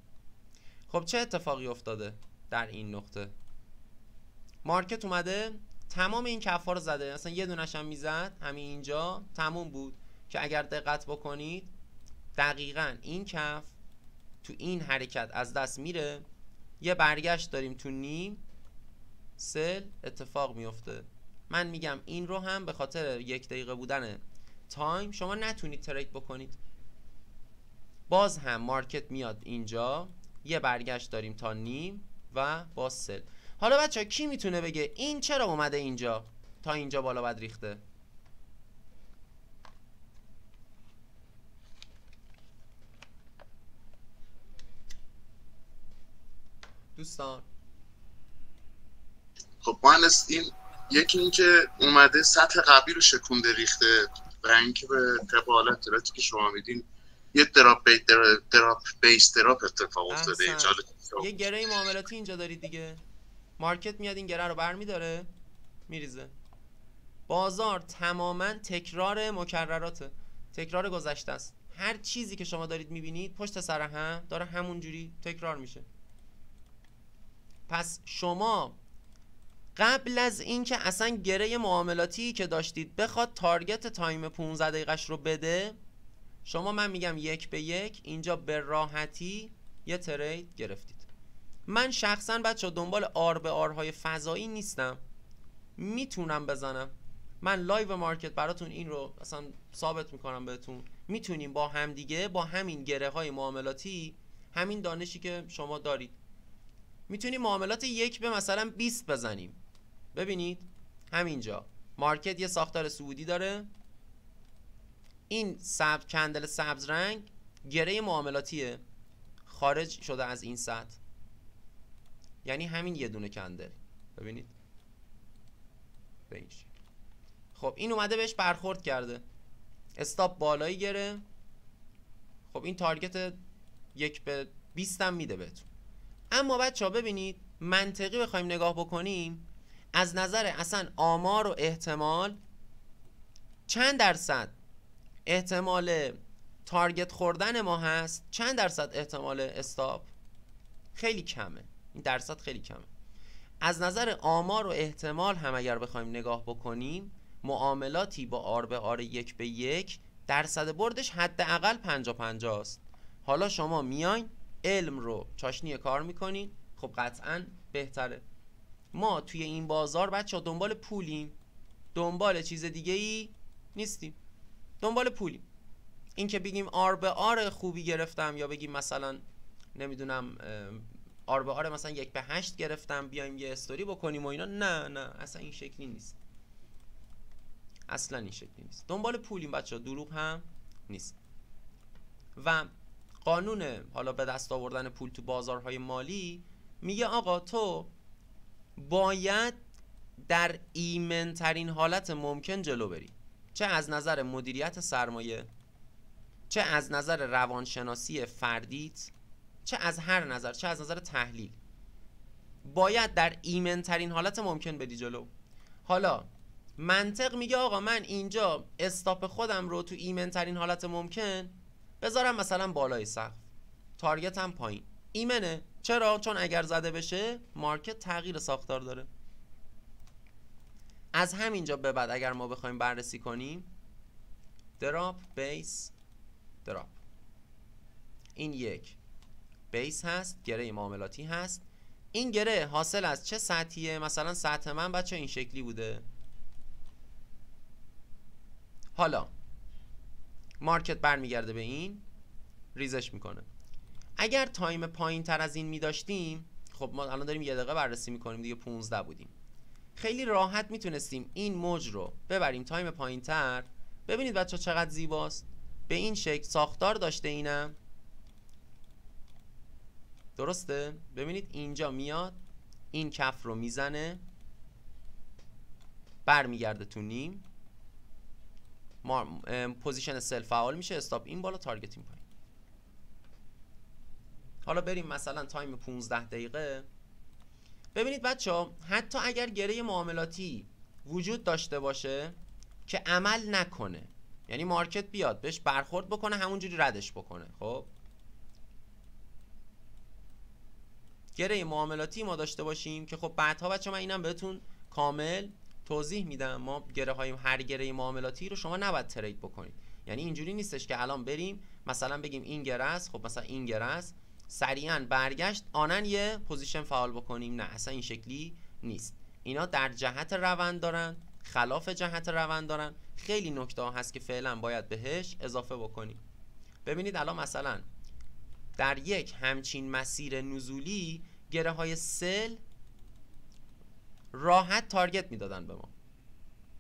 Speaker 1: خب چه اتفاقی افتاده در این نقطه؟ مارکت اومده تمام این کف‌ها رو زده، مثلا یه دونش هم میزد همین اینجا تموم بود، که اگر دقت بکنید دقیقاً این کف تو این حرکت از دست میره، یه برگشت داریم تو نیم سل اتفاق میفته. من میگم این رو هم به خاطر 1 دقیقه بودن تایم شما نتونید تریت بکنید. باز هم مارکت میاد اینجا، یه برگشت داریم تا نیم و باز سل. حالا بچه کی میتونه بگه این چرا اومده اینجا تا اینجا بالا بد ریخته؟ دوستان
Speaker 3: خب مهندس این یکی این که اومده سطح قبلی رو شکونده ریخته و اینکه به طبق حالت که شما میدین یه دراپ بیس دراپ اتفاق افتاده اینجا.
Speaker 1: یه گره معاملاتی اینجا دارید دیگه، مارکت میاد این گره رو برمیداره میریزه. بازار تماما تکرار مکرراته، تکرار گذشته است. هر چیزی که شما دارید میبینید پشت سر هم داره همون جوری تکرار میشه. پس شما قبل از اینکه اصلا گره معاملاتی که داشتید بخواد تارگت تایم 15 دقیقش رو بده، شما من میگم 1 به 1 اینجا به راحتی یه ترید گرفتید. من شخصا بچه دنبال آر به آرهای فضایی نیستم، میتونم بزنم. من لایو مارکت براتون این رو اصلا ثابت میکنم بهتون، میتونیم با همدیگه با همین گره های معاملاتی، همین دانشی که شما دارید، میتونیم معاملات 1 به مثلا 20 بزنیم. ببینید همینجا مارکت یه ساختار صعودی داره، این کندل سبز رنگ گره معاملاتیه، خارج شده از این سطح، یعنی همین یه دونه کندل. ببینید به این شکل. خب این اومده بهش برخورد کرده، استاپ بالایی گره. خب این تارگت 1 به 20 هم میده بهتون. اما بچه ها ببینید منطقی بخوایم نگاه بکنیم، از نظر اصلا آمار و احتمال چند درصد احتمال تارگت خوردن ما هست، چند درصد احتمال استاپ؟ خیلی کمه، این درصد خیلی کمه. از نظر آمار و احتمال هم اگر بخوایم نگاه بکنیم، معاملاتی با آر به آر 1 به 1 درصد بردش حداقل 50-50 است. حالا شما میاین علم رو چاشنی کار میکنین، خب قطعا بهتره. ما توی این بازار بچه ها دنبال پولیم، دنبال چیز دیگه ای نیستیم، دنبال پولیم. این که بگیم آر به آر خوبی گرفتم، یا بگیم مثلا نمیدونم آر به آر مثلا 1 به 8 گرفتم بیایم یه استوری بکنیم و اینا، نه اصلا این شکلی نیست، اصلا این شکلی نیست. دنبال پولیم بچه ها، دروغ هم نیست. و قانون حالا به دست آوردن پول تو بازارهای مالی میگه آقا تو باید در ایمن ترین حالت ممکن جلو بری، چه از نظر مدیریت سرمایه، چه از نظر روانشناسی فردیت، چه از هر نظر، چه از نظر تحلیل، باید در ایمن ترین حالت ممکن بری جلو. حالا منطق میگه آقا من اینجا استاپ خودم رو تو ایمن ترین حالت ممکن بذارم مثلا بالای سقف، تارگت هم پایین. ایمنه. چرا؟ چون اگر زده بشه مارکت تغییر ساختار داره. از همینجا به بعد اگر ما بخوایم بررسی کنیم، دراپ بیس دراپ، این یک بیس هست، گره معاملاتی هست. این گره حاصل از چه سطحیه؟ مثلا سطح من بچه این شکلی بوده. حالا مارکت برمیگرده به این، ریزش میکنه. اگر تایم پایین تر از این میداشتیم، خب ما الان داریم 1 دقیقه بررسی میکنیم دیگه، 15 بودیم، خیلی راحت میتونستیم این موج رو ببریم تایم پایین تر. ببینید بچه چقدر زیباست، به این شکل ساختار داشته اینم، درسته؟ ببینید اینجا میاد این کف رو میزنه، برمیگرده تو نیم، پوزیشن سل فعال میشه، استاپ این بالا، تارگت این پایین. حالا بریم مثلا تایم 15 دقیقه. ببینید بچه‌ها حتی اگر گره معاملاتی وجود داشته باشه که عمل نکنه، یعنی مارکت بیاد بهش برخورد بکنه همونجوری ردش بکنه، خب گره معاملاتی ما داشته باشیم که خب بعدها بچه من اینم بهتون کامل توضیح میدم، ما گره هایم هر گره معاملاتی رو شما نباید ترید بکنید. یعنی اینجوری نیستش که الان بریم مثلا بگیم این گره است، خب مثلا این گره است، سریعا برگشت آنن یه پوزیشن فعال بکنیم، نه اصلا این شکلی نیست. اینا در جهت روند دارن، خلاف جهت روند دارن. خیلی نکته ها هست که فعلا باید بهش اضافه بکنیم. ببینید الان مثلا در یک همچین مسیر نزولی گره های سل راحت تارگت میدادن به ما،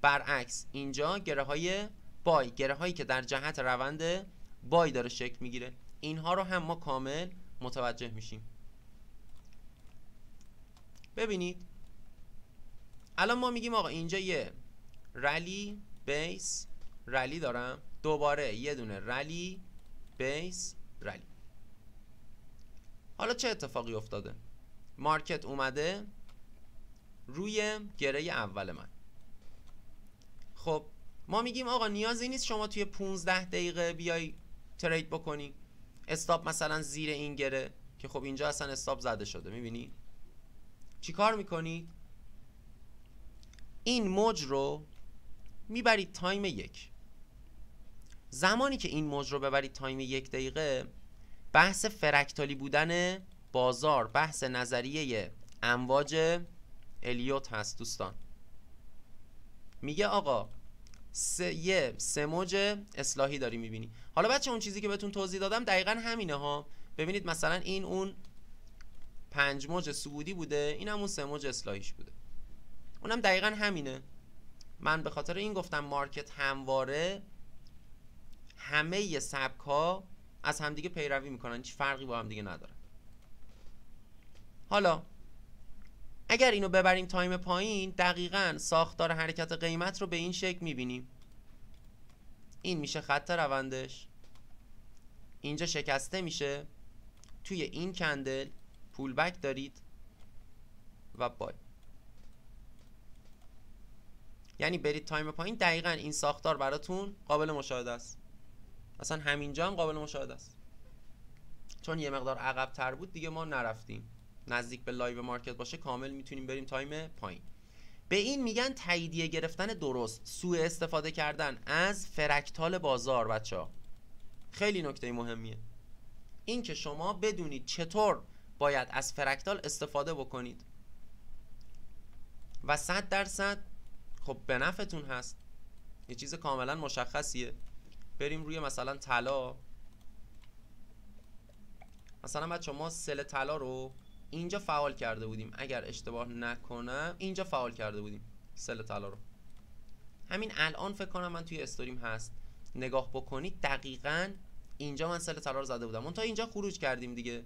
Speaker 1: برعکس اینجا گره های بای، گره هایی که در جهت روند بای داره شکل میگیره، اینها رو هم ما کامل متوجه میشیم. ببینید الان ما میگیم آقا اینجا یه رلی بیس رلی دارم، دوباره یه دونه رلی بیس رلی. حالا چه اتفاقی افتاده؟ مارکت اومده روی گره اول من. خب ما میگیم آقا نیازی نیست شما توی 15 دقیقه بیای ترید بکنی، استاپ مثلا زیر این گره که خب اینجا اصلا استاپ زده شده. میبینی چی کار میکنی؟ این موج رو میبرید تایم 1. زمانی که این موج رو ببرید تایم 1 دقیقه، بحث فرکتالی بودن بازار، بحث نظریه امواج الیوت هست دوستان. میگه آقا سه موج اصلاحی داری میبینی. حالا بچه اون چیزی که بهتون توضیح دادم دقیقا همینه ها. ببینید مثلا این اون 5 موج صعودی بوده، این هم اون 3 موج اصلاحیش بوده، اونم دقیقا همینه. من به خاطر این گفتم مارکت همواره همه سبک ها از همدیگه پیروی میکنن، هیچ فرقی با همدیگه ندارن. حالا اگر اینو ببریم تایم پایین، دقیقاً ساختار حرکت قیمت رو به این شکل میبینیم. این میشه خط روندش، اینجا شکسته میشه، توی این کندل پول بک دارید و بای. یعنی برید تایم پایین، دقیقاً این ساختار براتون قابل مشاهده است. اصلا همینجا هم قابل مشاهده است. چون یه مقدار عقب تر بود دیگه ما نرفتیم، نزدیک به لایو مارکت باشه کامل میتونیم بریم تایم پایین. به این میگن تاییدیه گرفتن درست، سوء استفاده کردن از فرکتال بازار. بچه‌ها خیلی نکته مهمیه این که شما بدونید چطور باید از فرکتال استفاده بکنید و 100% خب به نفعتون هست. یه چیز کاملا مشخصیه. بریم روی مثلا طلا. مثلا بچه‌ها ما سل طلا رو اینجا فعال کرده بودیم، اگر اشتباه نکنم اینجا فعال کرده بودیم سل طلا رو. همین الان فکر کنم من توی استوریم هست، نگاه بکنید دقیقاً اینجا من سل طلا رو زده بودم. اون تا اینجا خروج کردیم دیگه،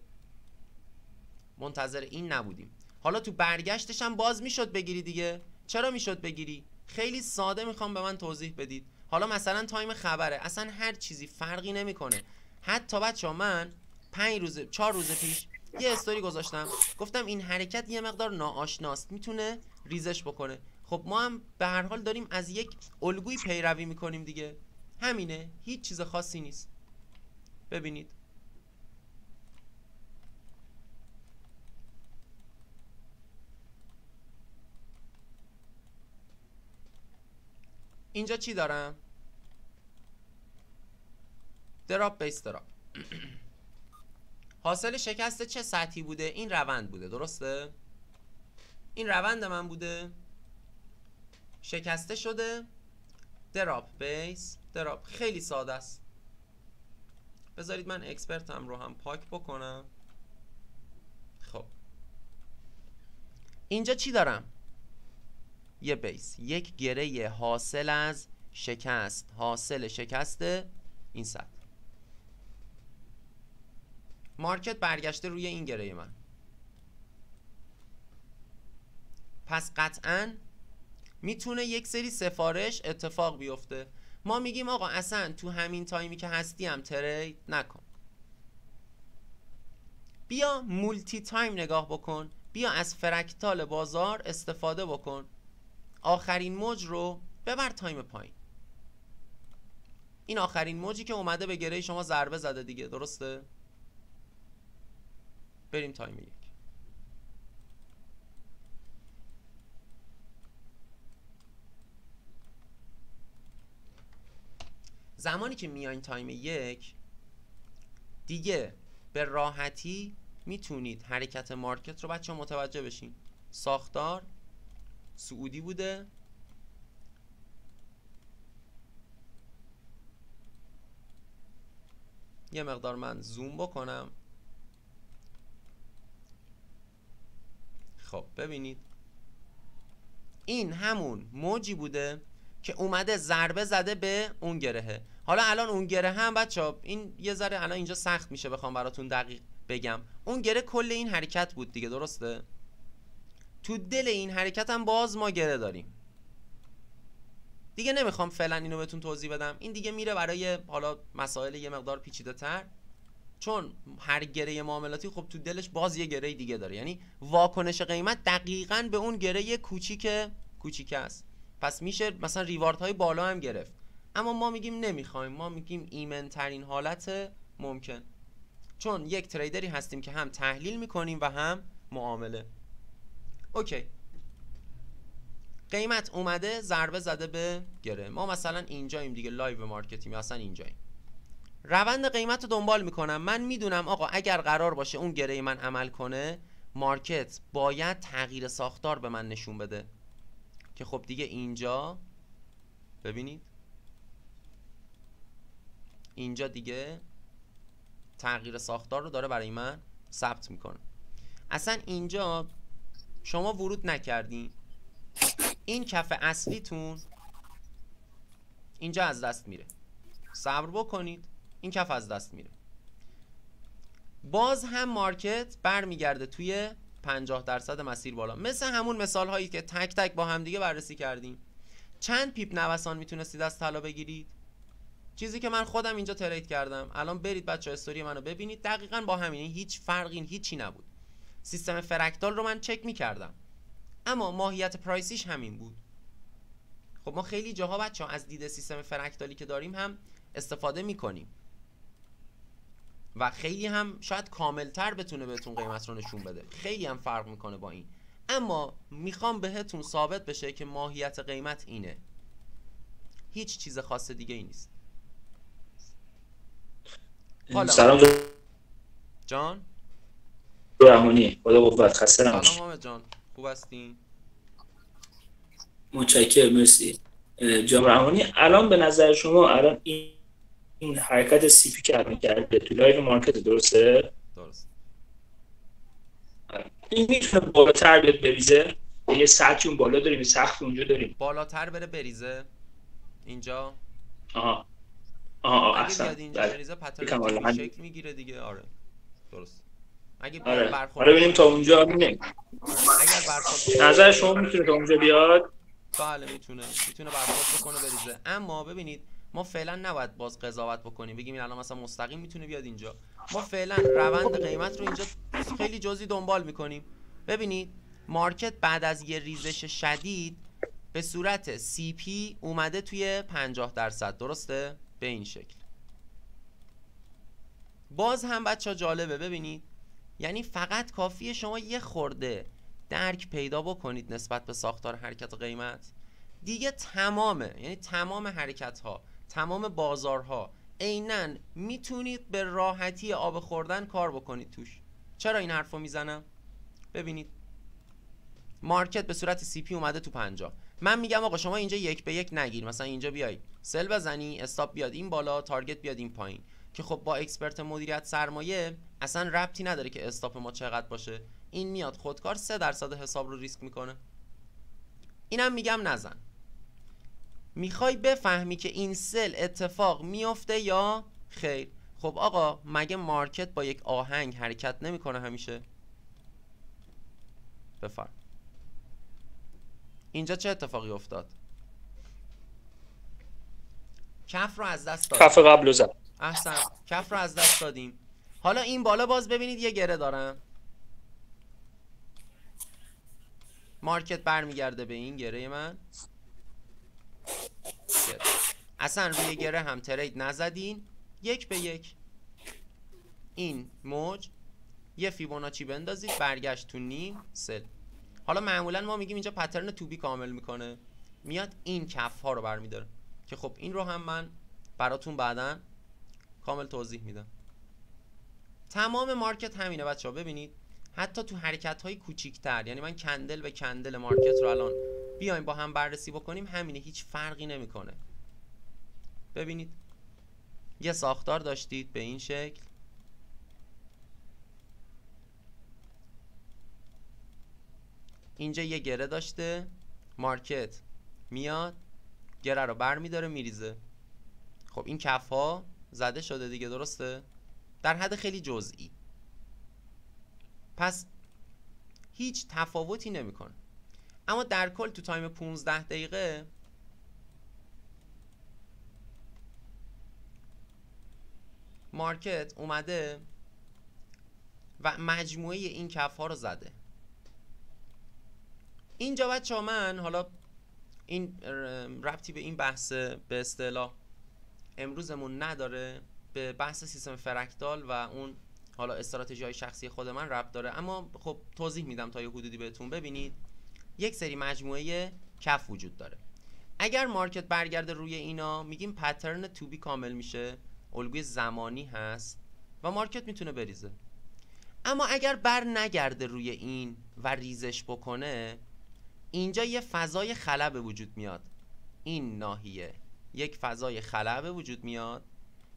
Speaker 1: منتظر این نبودیم. حالا تو برگشتش هم باز میشد بگیری دیگه. چرا میشد بگیری؟ خیلی ساده میخوام به من توضیح بدید. حالا مثلا تایم خبره، اصلا هر چیزی فرقی نمیکنه. حتی بچه‌ها من 4 روز پیش یه استوری گذاشتم، گفتم این حرکت یه مقدار ناآشناست، میتونه ریزش بکنه. خب ما هم به هر حال داریم از یک الگوی پیروی میکنیم دیگه، همینه، هیچ چیز خاصی نیست. ببینید اینجا چی دارم؟ دراپ بیس دراپ. حاصل شکست چه سطحی بوده؟ این روند بوده، درسته؟ این روند من بوده، شکسته شده، دراپ بیس دراپ. خیلی ساده است. بذارید من اکسپرتم رو هم پاک بکنم. خب اینجا چی دارم؟ یه بیس، یک گره حاصل از شکست، حاصل شکست این سطح. مارکت برگشته روی این گره من، پس قطعاً میتونه یک سری سفارش اتفاق بیفته. ما میگیم آقا اصلا تو همین تایمی که هستی هم ترید نکن، بیا مولتی تایم نگاه بکن، بیا از فرکتال بازار استفاده بکن، آخرین موج رو ببر تایم پایین. این آخرین موجی که اومده به گره شما ضربه زده دیگه، درسته؟ بریم تایم 1. زمانی که میاین تایم 1 دیگه به راحتی میتونید حرکت مارکت رو بچه متوجه بشین. ساختار صعودی بوده، یه مقدار من زوم بکنم. خب ببینید این همون موجی بوده که اومده ضربه زده به اون گرهه. حالا الان اون گره هم بچه‌ها این یه ذره الان اینجا سخت میشه بخوام براتون دقیق بگم. اون گره کل این حرکت بود دیگه، درسته؟ تو دل این حرکت هم باز ما گره داریم دیگه. نمیخوام فعلا اینو بهتون توضیح بدم، این دیگه میره برای حالا مسائل یه مقدار پیچیده تر، چون هر گره معاملاتی خب تو دلش باز یه گره دیگه داره. یعنی واکنش قیمت دقیقاً به اون گره کوچیک است. پس میشه مثلا ریوارد های بالا هم گرفت، اما ما میگیم نمیخوایم، ما میگیم ایمن ترین حالت ممکن، چون یک تریدری هستیم که هم تحلیل میکنیم و هم معامله. اوکی، قیمت اومده ضربه زده به گره. ما مثلا اینجاییم دیگه، لایو مارکتیم یا اصلا اینجاییم. روند قیمت رو دنبال میکنم. من میدونم آقا اگر قرار باشه اون گره من عمل کنه، مارکت باید تغییر ساختار به من نشون بده که خب دیگه اینجا ببینید، اینجا دیگه تغییر ساختار رو داره برای من ثبت میکنه. اصلا اینجا شما ورود نکردین، این کف اصلیتون اینجا از دست میره. صبر بکنید، این کف از دست میره. باز هم مارکت برمیگرده توی 50% مسیر بالا، مثل همون مثال هایی که تک تک با هم دیگه بررسی کردیم. چند پیپ نوسان میتونستید از طلا بگیرید؟ چیزی که من خودم اینجا ترید کردم، الان برید بچه استوری منو ببینید، دقیقاً با همین، هیچ فرقی هیچی نبود. سیستم فرکتال رو من چک میکردم اما ماهیت پرایسیش همین بود. خب ما خیلی جاها بچه ها از دید سیستم فرکتالی که داریم هم استفاده میکنیم و خیلی هم شاید کاملتر بتونه بهتون قیمت رو نشون بده، خیلی هم فرق میکنه با این. اما میخوام بهتون ثابت بشه که ماهیت قیمت اینه، هیچ چیز خاص دیگه ای نیست. حالا
Speaker 4: سلام
Speaker 1: جان
Speaker 4: رحمانی، خدا قوت، خسته نباشید.
Speaker 1: سلام حامد جان، خوب هستین؟
Speaker 4: متشکرم، مرسی. جناب رحمانی، الان به نظر شما الان این حرکت سی پی که الان کرده تو لایو مارکت درسته؟
Speaker 1: درست.
Speaker 4: این میتونه بالاتر بیاد بریزه؟ یه سطحی اون بالا داریم، یه سقفی اونجا داریم.
Speaker 1: بالاتر بره بریزه اینجا.
Speaker 4: آها
Speaker 1: اگه
Speaker 4: احسن.
Speaker 1: بیاد اینجا بریزه پترن شکل میگیره دیگه. آره درست. اگه
Speaker 4: آره ببینیم تا اونجا می‌بینیم.
Speaker 1: اگر برخورد
Speaker 4: نظر شما میتونه تا اونجا بیاد؟
Speaker 1: بله میتونه برخورد بکنه بریزه. اما ببینید ما فعلا نباید باز قضاوت بکنیم بگیم این الان مثلا مستقیم میتونه بیاد اینجا. ما فعلا روند قیمت رو اینجا خیلی جزئی دنبال میکنیم. ببینید مارکت بعد از یه ریزش شدید به صورت سی پی اومده توی 50%، درسته؟ به این شکل. باز هم بچه ها جالبه ببینید، یعنی فقط کافیه شما یه خورده درک پیدا بکنید نسبت به ساختار حرکت قیمت، دیگه یعنی تمام حرکت ها، تمام بازارها عیناً میتونید به راحتی آب خوردن کار بکنید توش. چرا این حرفو میزنم؟ ببینید مارکت به صورت سی پی اومده تو 50. من میگم آقا شما اینجا یک به یک نگیر، مثلا اینجا بیای سل بزنی، استاپ بیاد این بالا، تارگت بیاد این پایین، که خب با اکسپرت مدیریت سرمایه اصلا ربطی نداره که استاپ ما چقدر باشه. این میاد خودکار 3% حساب رو ریسک میکنه. اینم میگم نزن. میخوای بفهمی که این سل اتفاق میفته یا خیر؟ خب آقا مگه مارکت با یک آهنگ حرکت نمیکنه همیشه؟ بفرم اینجا چه اتفاقی افتاد؟ کف رو از دست دادیم.
Speaker 4: کف قبل زد.
Speaker 1: احسن، کف رو از دست دادیم. حالا این بالا باز ببینید یه گره دارم. مارکت برمیگرده به این گره من. اصلا روی گره هم ترید نزدین، یک به یک این موج یه فیبوناچی بندازید برگشت تو نیم سل. حالا معمولا ما میگیم اینجا پترن تو بی کامل میکنه، میاد این کف ها رو برمیداره که خب این رو هم من براتون بعداً کامل توضیح میدم. تمام مارکت همینه بچه ها. ببینید حتی تو حرکت های کوچیکتر، یعنی من کندل به کندل مارکت رو الان بیایم با هم بررسی بکنیم، همینه، هیچ فرقی نمیکنه. ببینید یه ساختار داشتید به این شکل، اینجا یه گره داشته، مارکت میاد گره رو بر میداره میریزه. خب این کف ها زده شده دیگه، درسته؟ در حد خیلی جزئی، پس هیچ تفاوتی نمیکنه. اما در کل تو تایم 15 دقیقه مارکت اومده و مجموعه این کف ها رو زده. اینجا بچه‌ها من حالا این ربطی به این بحث به اصطلاح امروزمون نداره، به بحث سیستم فرکتال و اون حالا استراتژی های شخصی خود من ربط داره، اما خب توضیح میدم تا یه حدودی بهتون. ببینید یک سری مجموعه کف وجود داره. اگر مارکت برگرده روی اینا میگیم پترن تو بی کامل میشه، الگوی زمانی هست و مارکت میتونه بریزه. اما اگر بر نگرده روی این و ریزش بکنه، اینجا یه فضای خلا به وجود میاد. این ناحیه یک فضای خلا به وجود میاد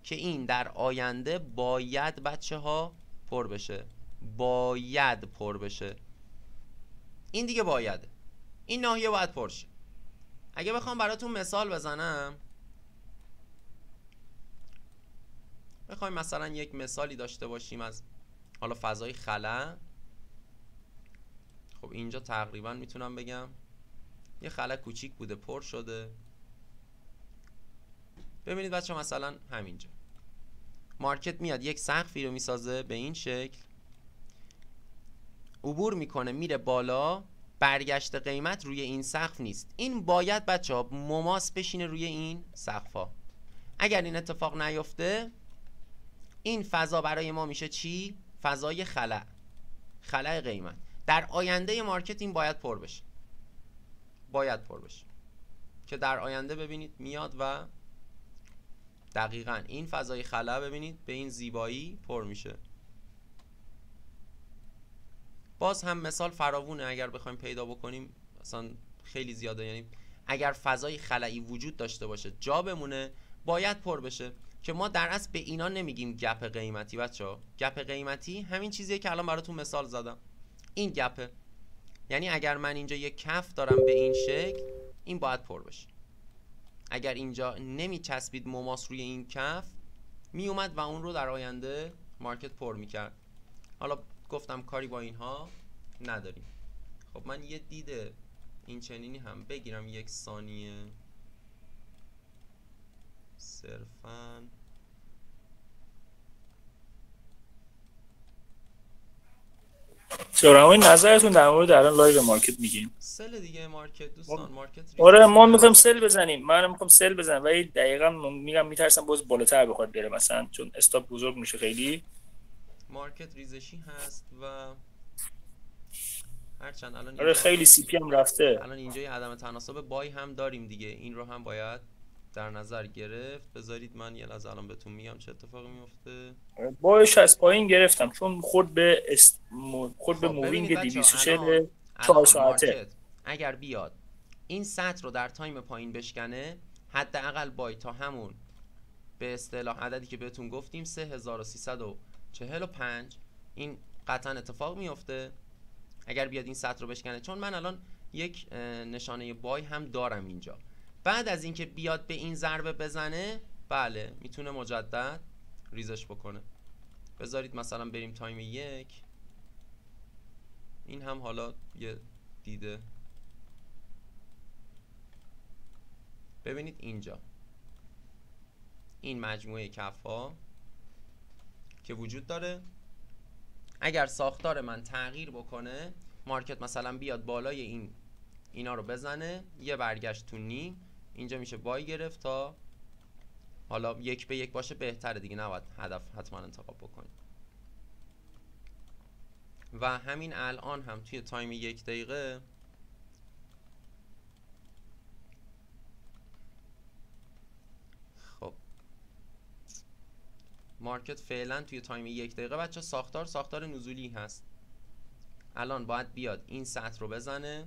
Speaker 1: که این در آینده باید بچه ها پر بشه، باید پر بشه. این دیگه بایده، این ناحیه باید پر شه. اگه بخوام براتون مثال بزنم، بخوایم مثلا یک مثالی داشته باشیم از حالا فضای خلا. خب اینجا تقریبا میتونم بگم یه خلا کوچیک بوده پر شده. ببینید بچه مثلا همینجا مارکت میاد یک سقفی رو میسازه به این شکل، عبور میکنه میره بالا، برگشت قیمت روی این سقف نیست. این باید بچه ها مماس بشینه روی این سقف ها. اگر این اتفاق نیفته، این فضا برای ما میشه چی؟ فضای خلا، خلا قیمت. در آینده مارکت این باید پر بشه، باید پر بشه که در آینده ببینید میاد و دقیقاً این فضای خلا ببینید به این زیبایی پر میشه. باز هم مثال فراوونه، اگر بخوایم پیدا بکنیم اصلا خیلی زیاده. یعنی اگر فضای خلایی وجود داشته باشه جا بمونه، باید پر بشه. که ما در اصل به اینا نمیگیم گپ قیمتی بچه‌ها. گپ قیمتی همین چیزیه که الان براتون مثال زدم. این گپه، یعنی اگر من اینجا یک کف دارم به این شکل، این باید پر بشه. اگر اینجا نمیچسبید مماس روی این کف، میومد و اون رو در آینده مارکت پر میکرد. حالا گفتم کاری با اینها نداریم. خب من یه دید این چنینی هم بگیرم، 1 ثانیه صرفاً.
Speaker 4: شما نظرتون در مورد الان لایو مارکت میگیم؟
Speaker 1: سل دیگه مارکت دوستان، مارکت
Speaker 4: آره ما میخوایم سل بزنیم، منم میخوام سل بزنم، ولی دقیقاً میگم میترسم باز بالاتر بخواد بره مثلا، چون استاپ بزرگ میشه خیلی.
Speaker 1: مارکت ریزشی هست و هرچند الان
Speaker 4: آره خیلی سی پی هم رفته.
Speaker 1: الان اینجا یه عدم تناسب بای هم داریم دیگه، این رو هم باید در نظر گرفت. بذارید من یه لحظه الان بهتون میگم چه اتفاقی میفته.
Speaker 4: بایش از پایین گرفتم چون خود به مووینگ 240 4 ساعته.
Speaker 1: اگر بیاد این سطح رو در تایم پایین بشکنه، حداقل بای تا همون به اصطلاح عددی که بهتون گفتیم 3345، این قطعا اتفاق میفته اگر بیاد این سطح رو بشکنه. چون من الان یک نشانه بای هم دارم اینجا. بعد از اینکه بیاد به این ضربه بزنه، بله میتونه مجدد ریزش بکنه. بذارید مثلا بریم تایم 1. این هم حالا یه دیده. ببینید اینجا این مجموعه کف ها که وجود داره، اگر ساختار من تغییر بکنه، مارکت مثلا بیاد بالای اینا رو بزنه، یه برگشت تو نیم، اینجا میشه بای گرفت تا حالا 1 به 1 باشه بهتره دیگه، نباید هدف حتما انتخاب بکنید. و همین الان هم توی تایم 1 دقیقه خب مارکت فعلا توی تایم 1 دقیقه بچه ساختار نزولی هست. الان باید بیاد این سطح رو بزنه،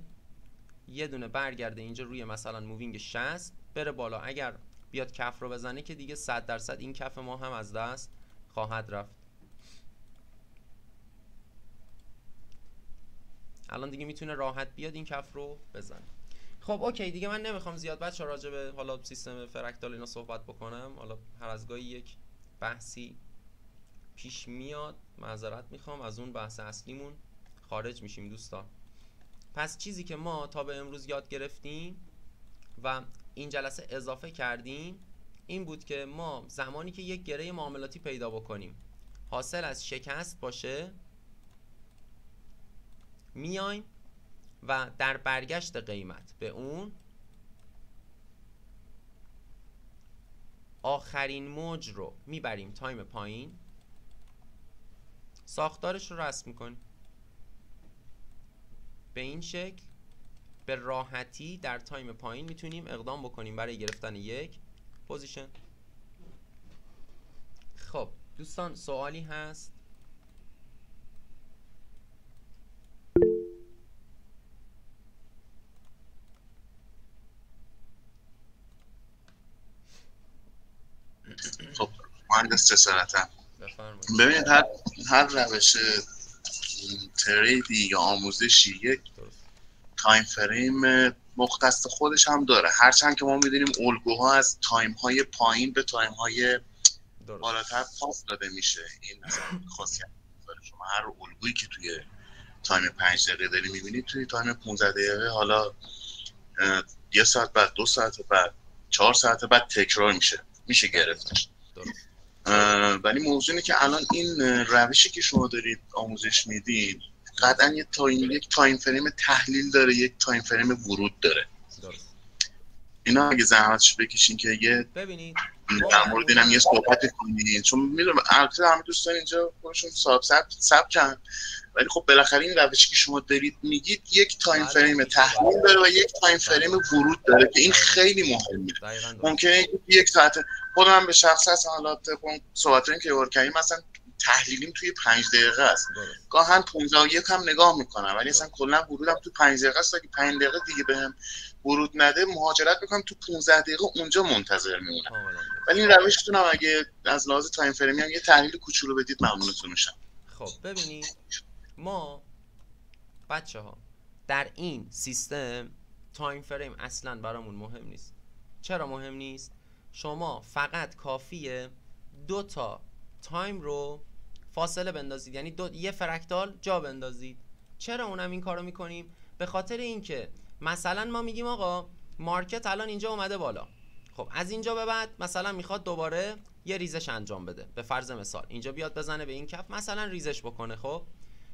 Speaker 1: یه دونه برگرده اینجا روی مثلا مووینگ 60 بره بالا. اگر بیاد کف رو بزنه که دیگه 100% این کف ما هم از دست خواهد رفت. الان دیگه میتونه راحت بیاد این کف رو بزنه. خب اوکی دیگه من نمیخوام زیاد بچه راجع به حالا سیستم فرکتال اینا صحبت بکنم. حالا هر از گاهی یک بحثی پیش میاد، معذرت میخوام، از اون بحث اصلیمون خارج میشیم دوستان. پس چیزی که ما تا به امروز یاد گرفتیم و این جلسه اضافه کردیم این بود که ما زمانی که یک گره معاملاتی پیدا بکنیم حاصل از شکست باشه، میایم و در برگشت قیمت به اون آخرین موج رو میبریم تایم پایین، ساختارش رو رسم میکنیم به این شکل به راحتی در تایم پایین میتونیم اقدام بکنیم برای گرفتن یک پوزیشن. خب دوستان سوالی هست؟
Speaker 3: خب مهندس جسارتم
Speaker 1: بفرمایید.
Speaker 3: ببینید هر روش تریدی یا آموزشی یک تایم فریم مختص خودش هم داره، هرچند که ما میدونیم الگوها از تایم های پایین به تایم های بالاتر پاس داده میشه. این مثلا خاصیت داره، شما هر الگویی که توی تایم 5 دقیقه داری میبینید توی تایم 15 دقیقه حالا 1 ساعت بعد 2 ساعت بعد 4 ساعت بعد تکرار میشه گرفتش. ولی موضوع اینه که الان این روشی که شما دارید آموزش میدین قطعا یک تایم فریم تحلیل داره، یک تایم فریم ورود داره. اینا اگه زحمتش بکشین که یه
Speaker 1: ببینید
Speaker 3: در مورد اینم یه صحبت کنین، چون میدونم البته همه دوستان اینجا خودشون سبکن، ولی خب بالاخره این روشی که شما دارید میگید یک تایم فریم تحلیل داره و یک تایم فریم ورود داره که این خیلی مهمه. ممکنه یک ساعت خودم به شخص هست حالا طبق صحبتایی که وارد کردیم مثلا تحلیلیم توی 5 دقیقه است، گاهن 15 و 1 هم نگاه میکنم، ولی مثلا کلا ورودم تو 5 دقیقه است. اگه 5 دقیقه دیگه بهم ورود نده مهاجرت میکنم تو 15 دقیقه اونجا منتظر میمونم. ولی این روشتون هم اگه از لحاظ تایم فرمی هم یه تحلیل کوچولو بدید ممنونتون میشم.
Speaker 1: خب ببینید ما بچه‌ها در این سیستم تایم فریم اصلا برامون مهم نیست. چرا مهم نیست؟ شما فقط کافیه 2 تا تایم رو فاصله بندازید، یعنی یه فرکتال جا بندازید. چرا اونم این کارو میکنیم؟ به خاطر اینکه مثلا ما میگیم آقا مارکت الان اینجا اومده بالا، خب از اینجا به بعد مثلا میخواد دوباره یه ریزش انجام بده، به فرض مثال اینجا بیاد بزنه به این کف مثلا ریزش بکنه. خب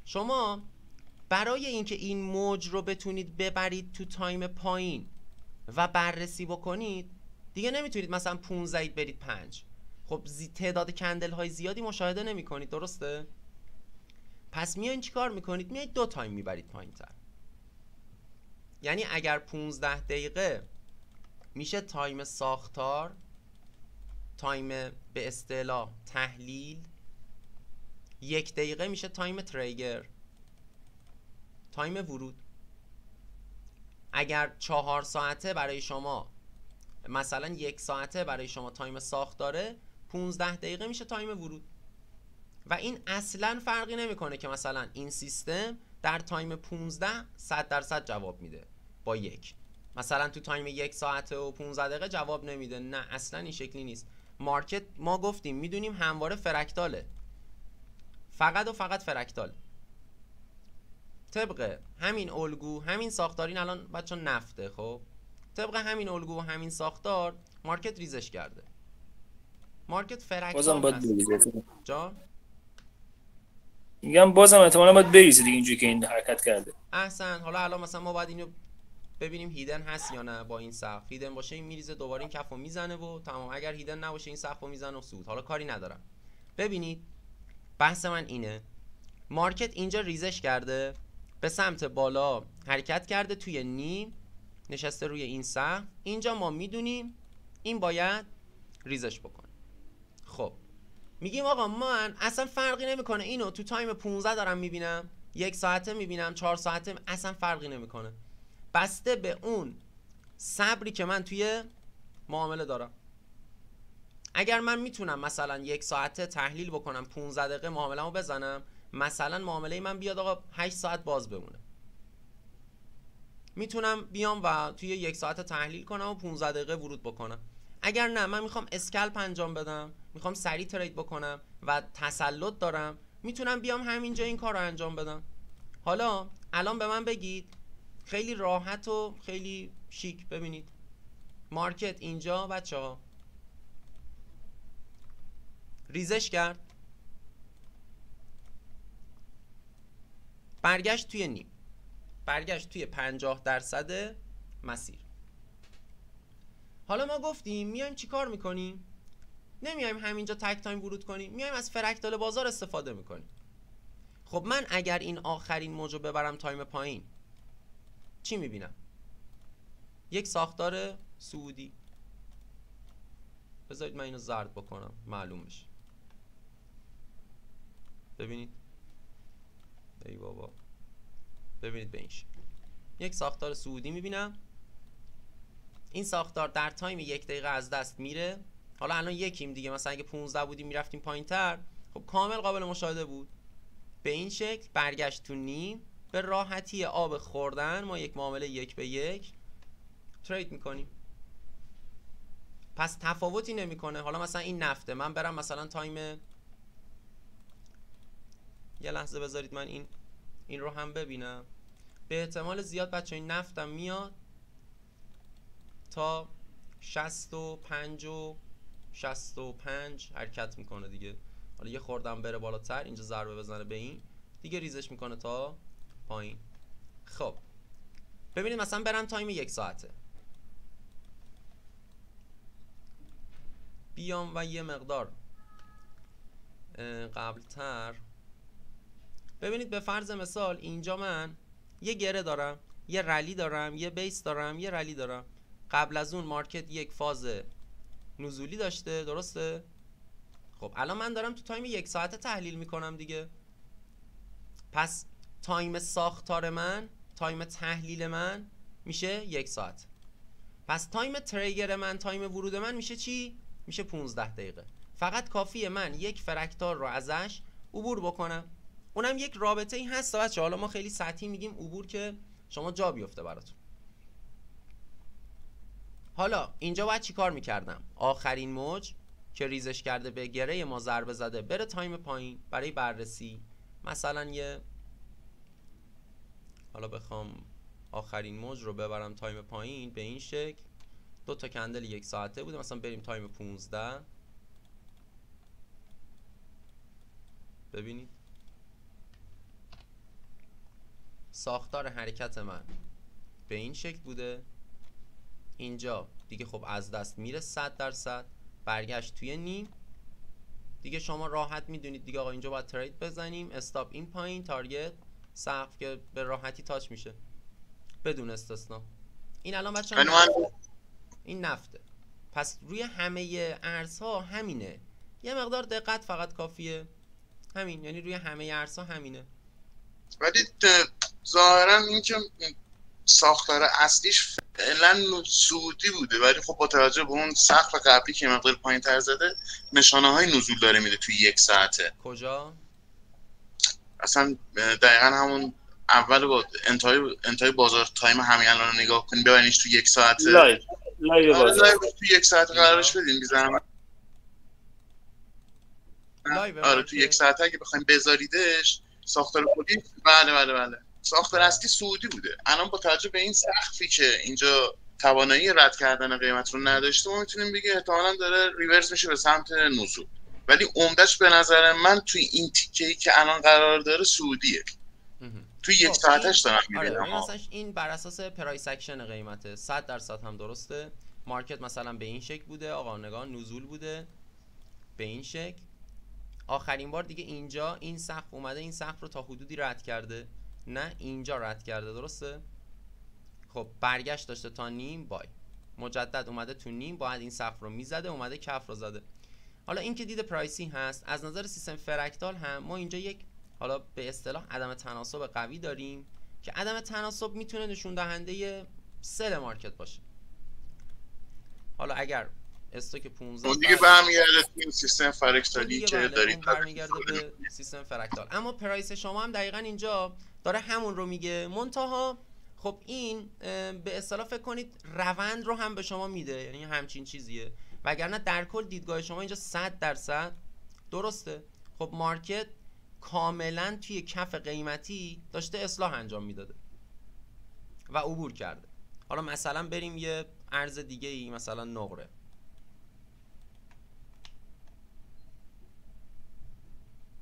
Speaker 1: شما برای اینکه این موج رو بتونید ببرید تو تایم پایین و بررسی بکنید دیگه نمیتونید مثلا 15 برید 5. خب تعداد کندل های زیادی مشاهده نمی کنید، درسته؟ پس میایین چی کار میکنید؟ میایید 2 تایم میبرید پایین تر. یعنی اگر 15 دقیقه میشه تایم ساختار، تایم به اصطلاح تحلیل، 1 دقیقه میشه تایم تریگر، تایم ورود. اگر 4 ساعته برای شما، مثلا 1 ساعته برای شما تایم ساخت داره، 15 دقیقه میشه تایم ورود. و این اصلا فرقی نمیکنه که مثلا این سیستم در تایم 15 100% جواب میده با 1، مثلا تو تایم 1 ساعته و 15 دقیقه جواب نمیده. نه اصلا این شکلی نیست. مارکت ما گفتیم میدونیم همواره فرکتاله، فقط و فقط فرکتال. طبق همین الگو، همین ساختارین الان بچه نفته، خب طبق همین الگو و همین ساختار مارکت ریزش کرده. مارکت فرکتال
Speaker 4: بازم باید بریزه.
Speaker 1: جان
Speaker 4: میگم بازم احتمالاً باید بریزه دیگه اینجوری که این حرکت کرده.
Speaker 1: احسن. حالا الان مثلا ما باید اینو ببینیم هیدن هست یا نه. با این سقف هیدن باشه این میریزه دوباره این کفو میزنه و تمام. اگر هیدن نباشه این سقفو میزنه و سود. حالا کاری ندارم. ببینید بحث من اینه، مارکت اینجا ریزش کرده، به سمت بالا حرکت کرده، توی نیم نشسته روی این سقف. اینجا ما میدونیم این باید ریزش بکنه. خب میگیم آقا من اصلا فرقی نمیکنه اینو تو تایم 15 دارم میبینم، 1 ساعته میبینم، 4 ساعته، اصلا فرقی نمیکنه، بسته به اون صبری که من توی معامله دارم. اگر من میتونم مثلا 1 ساعته تحلیل بکنم، 15 دقیقه معامله‌مو بزنم، مثلا معامله من بیاد آقا 8 ساعت باز بمونه، میتونم بیام و توی 1 ساعت تحلیل کنم و 15 دقیقه ورود بکنم. اگر نه من میخوام اسکلپ انجام بدم، میخوام سریع ترید بکنم و تسلط دارم، میتونم بیام همینجا این کار رو انجام بدم. حالا الان به من بگید خیلی راحت و خیلی شیک. ببینید مارکت اینجا بچه ها ریزش کرد، برگشت توی نیم، برگشت توی 50% مسیر. حالا ما گفتیم میایم چی کار میکنیم؟ نمیایم همینجا تک تایم ورود کنیم، میایم از فرکتال بازار استفاده میکنیم. خب من اگر این آخرین موجو ببرم تایم پایین چی میبینم؟ یک ساختار صعودی. بذارید من اینو زرد بکنم معلوم بشه. ببینید ای بابا، ببینید به این شکل یک ساختار صعودی میبینم. این ساختار در تایم 1 دقیقه از دست میره. حالا الان یکیم دیگه، مثلا اگه 15 بودیم میرفتیم پایین تر، خب کامل قابل مشاهده بود. به این شکل برگشت تو نیم، به راحتی آب خوردن ما یک معامله 1 به 1 ترید میکنیم. پس تفاوتی نمیکنه. حالا مثلا این نفته، من برم مثلا تایم، یه لحظه بذارید من این رو هم ببینم. به احتمال زیاد بچه این نفتم میاد تا 65 و 65 حرکت میکنه دیگه. حالا یه خوردم بره بالاتر، اینجا ضربه بزنه به این دیگه، ریزش میکنه تا پایین. خب ببینید مثلا برم تایم 1 ساعته، بیام و یه مقدار قبلتر. ببینید به فرض مثال اینجا من یه گره دارم، یه رلی دارم، یه بیس دارم، یه رلی دارم. قبل از اون مارکت یک فاز نزولی داشته، درسته؟ خب الان من دارم تو تایم 1 ساعته تحلیل میکنم دیگه. پس تایم ساختار من، تایم تحلیل من میشه 1 ساعت. پس تایم تریگر من، تایم ورود من میشه چی؟ میشه 15 دقیقه. فقط کافیه من یک فرکتار رو ازش عبور بکنم. اونم یک رابطه ای هست بچه. حالا ما خیلی سطحی میگیم عبور که شما جا بیفته براتون. حالا اینجا باید چی کار میکردم؟ آخرین موج که ریزش کرده به گره ما ضربه زده بره تایم پایین برای بررسی. مثلا حالا بخوام آخرین موج رو ببرم تایم پایین به این شکل، 2 تا کندل 1 ساعته بوده، مثلا بریم تایم 15. ببینید ساختار حرکت من به این شکل بوده. اینجا دیگه خب از دست میره 100%، برگشت توی نیم دیگه. شما راحت میدونید دیگه آقا اینجا باید ترید بزنیم، استاپ این پایین، تارگت سقف که به راحتی تاچ میشه بدون استثنا. این الان بچه‌ها این نفته. پس روی همه ارزها همینه، یه مقدار دقت فقط کافیه. همین، یعنی روی همه ارزها همینه.
Speaker 3: ولی ظاهرا این که ساختار اصلیش فعلا صعودی بوده، ولی خب با توجه به اون سقف قبلی که مقدار پایین تر زده نشانه های نزول داره میده توی 1 ساعته.
Speaker 1: کجا؟
Speaker 3: اصلا دقیقا همون اول با انتهای بازار تایم همین الان رو نگاه کنیم، ببینیش توی 1 ساعته
Speaker 4: لایو بازار
Speaker 3: توی 1 ساعت قرارش بدیم بیزنم. آره توی 1 ساعته اگه بخوایم بذاریدش ساختار کلی، بله ساختار اصلی صعودی بوده. الان با توجه به این سقفی که اینجا توانایی رد کردن قیمت رو نداشته، ما میتونیم بگیم احتمالاً داره ریورس میشه به سمت نزول. ولی عمدش به نظر من توی این تیکه‌ای که الان قرار داره صعودیه. توی 1 ساعتش دارم میبینم.
Speaker 1: آره مثلا این بر اساس پرایس اکشن قیمته، 100% هم درسته. مارکت مثلا به این شکل بوده، آقا نگاه نزول بوده به این شکل. آخرین بار دیگه اینجا این سقف اومده، این سقف رو تا حدودی رد کرده، نه اینجا رد کرده، درسته؟ خب برگشت داشته تا نیم، بای مجدد اومده تو نیم، باید این سقف رو میزده، اومده کف رو زده. حالا این که دید پرایسی هست، از نظر سیستم فرکتال هم ما اینجا یک، حالا به اصطلاح عدم تناسب قوی داریم که عدم تناسب میتونه نشون دهنده سل مارکت باشه. حالا اگر استوک 15
Speaker 3: دیگه برمیگرده تو سیستم فرکتالی که دارید،
Speaker 1: برمیگرده به سیستم فرکتال. اما پرایس شما هم دقیقاً اینجا داره همون رو میگه، منتها خب این به اصطلاح فکر کنید روند رو هم به شما میده، یعنی همچین چیزیه. وگرنه در کل دیدگاه شما اینجا 100% درسته. خب مارکت کاملا توی کف قیمتی داشته اصلاح انجام میداده و عبور کرده. حالا مثلا بریم یه ارز دیگه ای، مثلا نقره.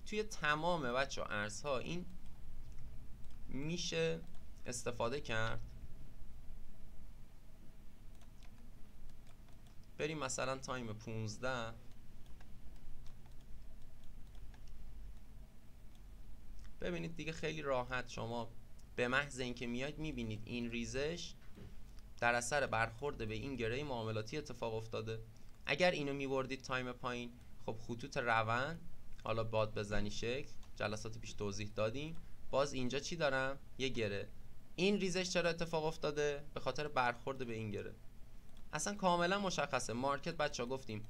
Speaker 1: توی تمام بچه ارزها این میشه استفاده کرد. بریم مثلا تایم 15. ببینید دیگه خیلی راحت شما به محض اینکه میاید میبینید این ریزش در اثر برخورد به این گره معاملاتی اتفاق افتاده. اگر اینو میبردید تایم پایین، خب خطوط روند، حالا باد بزنی شکل، جلسات پیش توضیح دادیم، باز اینجا چی دارم؟ یه گره. این ریزش چرا اتفاق افتاده؟ به خاطر برخورد به این گره. اصلا کاملا مشخصه. مارکت بچه‌ها گفتیم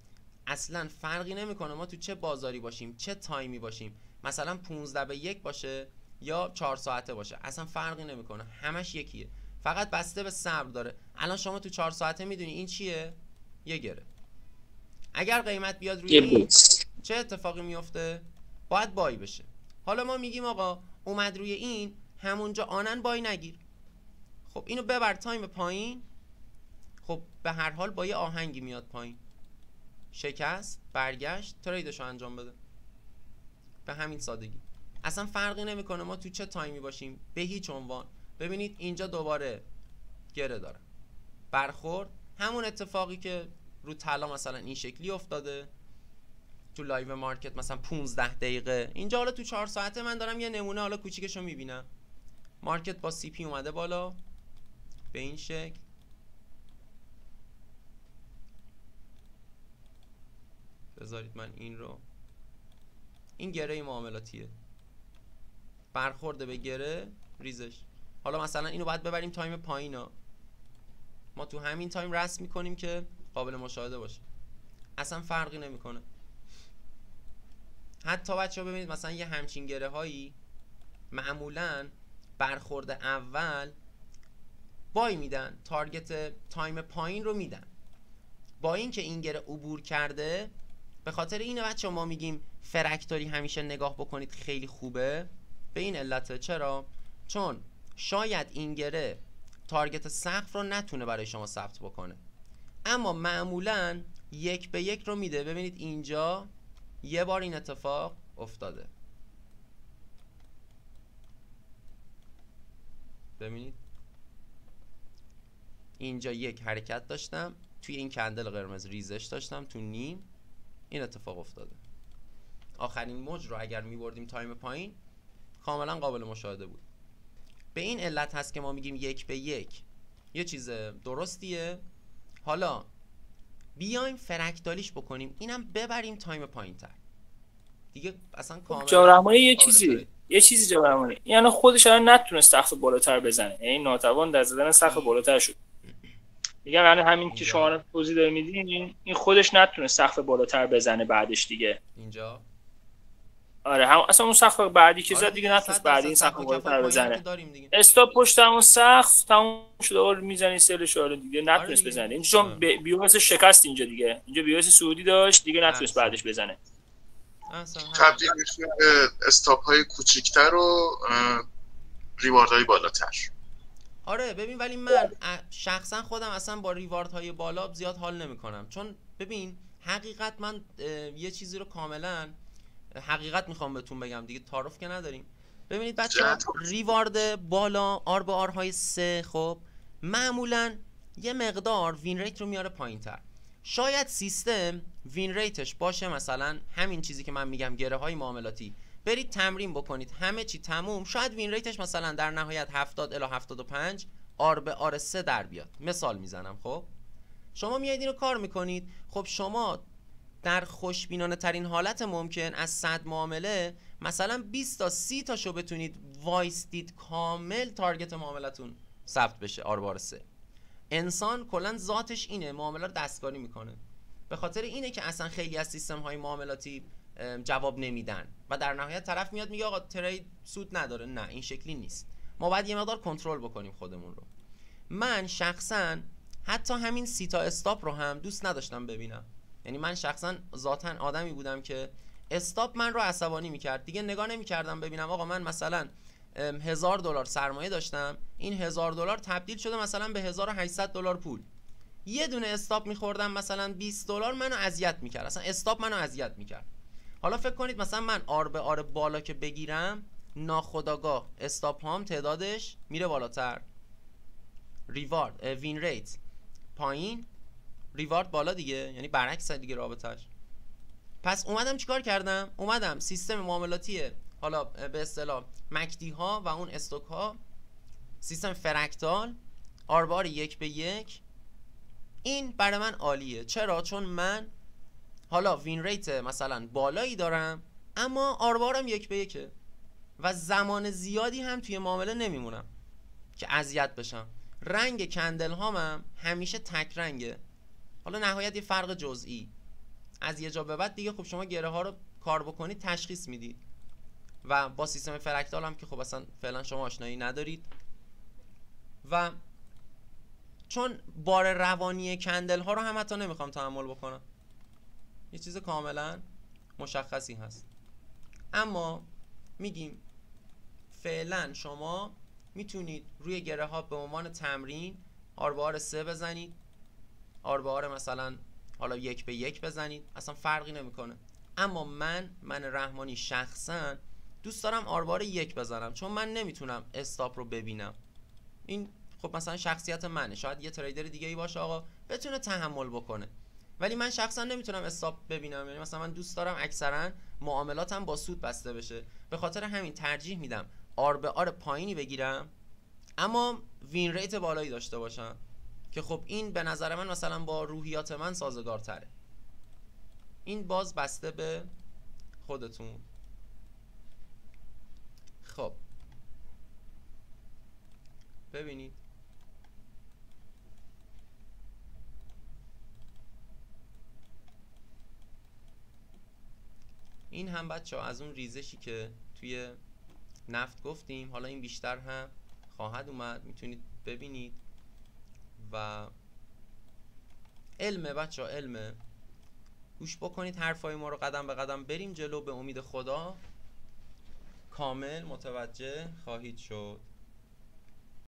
Speaker 1: اصلا فرقی نمیکنه ما تو چه بازاری باشیم، چه تایمی باشیم، مثلا 15 به 1 باشه یا 4 ساعته باشه، اصلا فرقی نمیکنه، همش یکیه، فقط بسته به صبر داره. الان شما تو 4 ساعته میدونی این چیه؟ یه گره. اگر قیمت بیاد روی این چه اتفاقی میفته؟ باید بای بشه. حالا ما میگیم آقا اومد روی این، همونجا آنن بای نگیر. خب اینو ببر تایم پایین، خب به هر حال با یه آهنگی میاد پایین، شکست، برگشت، تریدشو انجام بده. به همین سادگی. اصلا فرقی نمیکنه ما تو چه تایمی باشیم، به هیچ عنوان. ببینید اینجا دوباره گره داره، برخورد، همون اتفاقی که رو طلا مثلا این شکلی افتاده تو لایو مارکت مثلا 15 دقیقه. اینجا حالا تو 4 ساعته من دارم یه نمونه حالا کوچیکشو میبینم. مارکت با سی پی اومده بالا به این شکل، بذارید من این رو، این گره معاملاتیه، برخورده به گره، ریزش. حالا مثلا اینو باید ببریم تایم پایینا، ما تو همین تایم رسم میکنیم که قابل مشاهده باشه، اصلا فرقی نمیکنه. حتی بچه ها ببینید مثلا یه همچین گره هایی معمولا برخورد اول بای میدن، تارگت تایم پایین رو میدن. با این که این گره عبور کرده، به خاطر اینه بچه ما میگیم فرکتوری همیشه نگاه بکنید خیلی خوبه. به این علته. چرا؟ چون شاید این گره تارگت سقف رو نتونه برای شما ثبت بکنه، اما معمولا 1 به 1 رو میده. ببینید اینجا یه بار این اتفاق افتاده، ببینید اینجا یک حرکت داشتم، توی این کندل قرمز ریزش داشتم تو نیم، این اتفاق افتاده. آخرین موج رو اگر میبردیم تایم پایین کاملا قابل مشاهده بود. به این علت هست که ما میگیم 1 به 1 یه چیز درستیه. حالا بیایم فرکتالیش بکنیم، اینم ببریم تایم پایین تر دیگه. اصلا کاملا
Speaker 4: جوابرمانی یه چیزی جوابرمانی یعنی خودش الان نتونست سقف بالاتر بزنه، یعنی ناتوان در زدن سقف بالاتر شد. دیگه یعنی همین که شما توضیح دارید میدین، این خودش نتونست سقف بالاتر بزنه بعدش دیگه
Speaker 1: اینجا.
Speaker 4: آره هم اصلا اون سقف بعدی که زد دیگه نتونست بعدی این سقف بالاتر بزنه. استاپ پشت اون سقف تموم شد، دوباره میزنی سلش رو دیگه نتونست بزنه. اینجا چون بیوس شکست اینجا دیگه، اینجا بیوس سعودی داشت دیگه نتونست بعدش بزنه.
Speaker 3: تبدیل میشه استاپ های کوچیک‌تر و ریوارد های بالاتر.
Speaker 1: آره ببین، ولی من شخصا خودم اصلا با ریوارد های بالا زیاد حال نمی کنم، چون ببین حقیقت من یه چیزی رو کاملا حقیقت میخوام بهتون بگم دیگه، تعارف که نداریم. ببینید بچه‌ها، ریوارد بالا آر به آر های 3 خب معمولا یه مقدار وین ریت رو میاره پایین تر. شاید سیستم وین ریتش باشه مثلا همین چیزی که من میگم، گره های معاملاتی، برید تمرین بکنید همه چی تموم، شاید وین ریتش مثلا در نهایت 70 الی 75 آر به آر 3 در بیاد، مثال میزنم. خب شما میایید اینو کار میکنید، خب شما در خوشبینانه ترین حالت ممکن از 100 معامله مثلا 20 تا 30 تاشو بتونید وایستید کامل تارگت معاملتون ثبت بشه آر به آر 3. انسان کلا ذاتش اینه، معامله رو دستکاری میکنه. به خاطر اینه که اصلا خیلی از سیستم های معاملاتی جواب نمیدن و در نهایت طرف میاد میگه آقا ترید سود نداره. نه، این شکلی نیست. ما باید یه مقدار کنترل بکنیم خودمون رو. من شخصا حتی همین 30 تا استاپ رو هم دوست نداشتم ببینم. یعنی من شخصا ذاتاً آدمی بودم که استاپ من رو عصبانی میکرد. دیگه نگاه نمیکردم ببینم آقا من مثلا $1000 سرمایه داشتم، این $1000 تبدیل شده مثلا به $1800 پول. یه دونه استاپ میخوردم مثلا $20 منو اذیت میکرد، اصلا استاپ منو اذیت میکرد. حالا فکر کنید مثلا من آر به آر بالا که بگیرم، ناخودآگاه استاپ هام تعدادش میره بالاتر، ریوارد وین ریت پایین، ریوارد بالا دیگه، یعنی برعکس دیگه رابطش. پس اومدم چیکار کردم؟ اومدم سیستم معاملاتی حالا به اصطلاح مکدی ها و اون استوک ها، سیستم فرکتال آر 1:1 این برای من عالیه. چرا؟ چون من حالا وین ریت مثلا بالایی دارم اما آر 1:1 و زمان زیادی هم توی معامله نمیمونم که اذیت بشم. رنگ کندل هامم همیشه تک رنگه. حالا نهایت یه فرق جزئی، از یه جا به بعد دیگه خب شما گره ها رو کار بکنید تشخیص میدید و با سیستم فرکتال هم که خب اصلا فعلا شما آشنایی ندارید. و چون بار روانی کندل ها رو هم حتی نمیخوام تحمل بکنم، یه چیز کاملا مشخصی هست. اما میگیم فعلا شما میتونید روی گره ها به عنوان تمرین آر 3 بزنید، آر مثلا حالا 1:1 بزنید، اصلا فرقی نمیکنه. اما من رحمانی شخصا دوست دارم آر 1 بزنم، چون من نمیتونم استاپ رو ببینم. این خب مثلا شخصیت منه، شاید یه تریدر دیگه ای باشه آقا بتونه تحمل بکنه، ولی من شخصا نمیتونم استاپ ببینم. یعنی مثلا من دوست دارم اکثرا معاملاتم با سود بسته بشه، به خاطر همین ترجیح میدم آر پایینی بگیرم اما وین ریت بالایی داشته باشم که خب این به نظر من مثلا با روحیات من سازگارتره. این باز بسته به خودتون. خب ببینید این هم بچه‌ها از اون ریزشی که توی نفت گفتیم، حالا این بیشتر هم خواهد اومد، میتونید ببینید. و علمه بچه‌ها، علمه، گوش بکنید حرفای ما رو، قدم به قدم بریم جلو، به امید خدا کامل متوجه خواهید شد.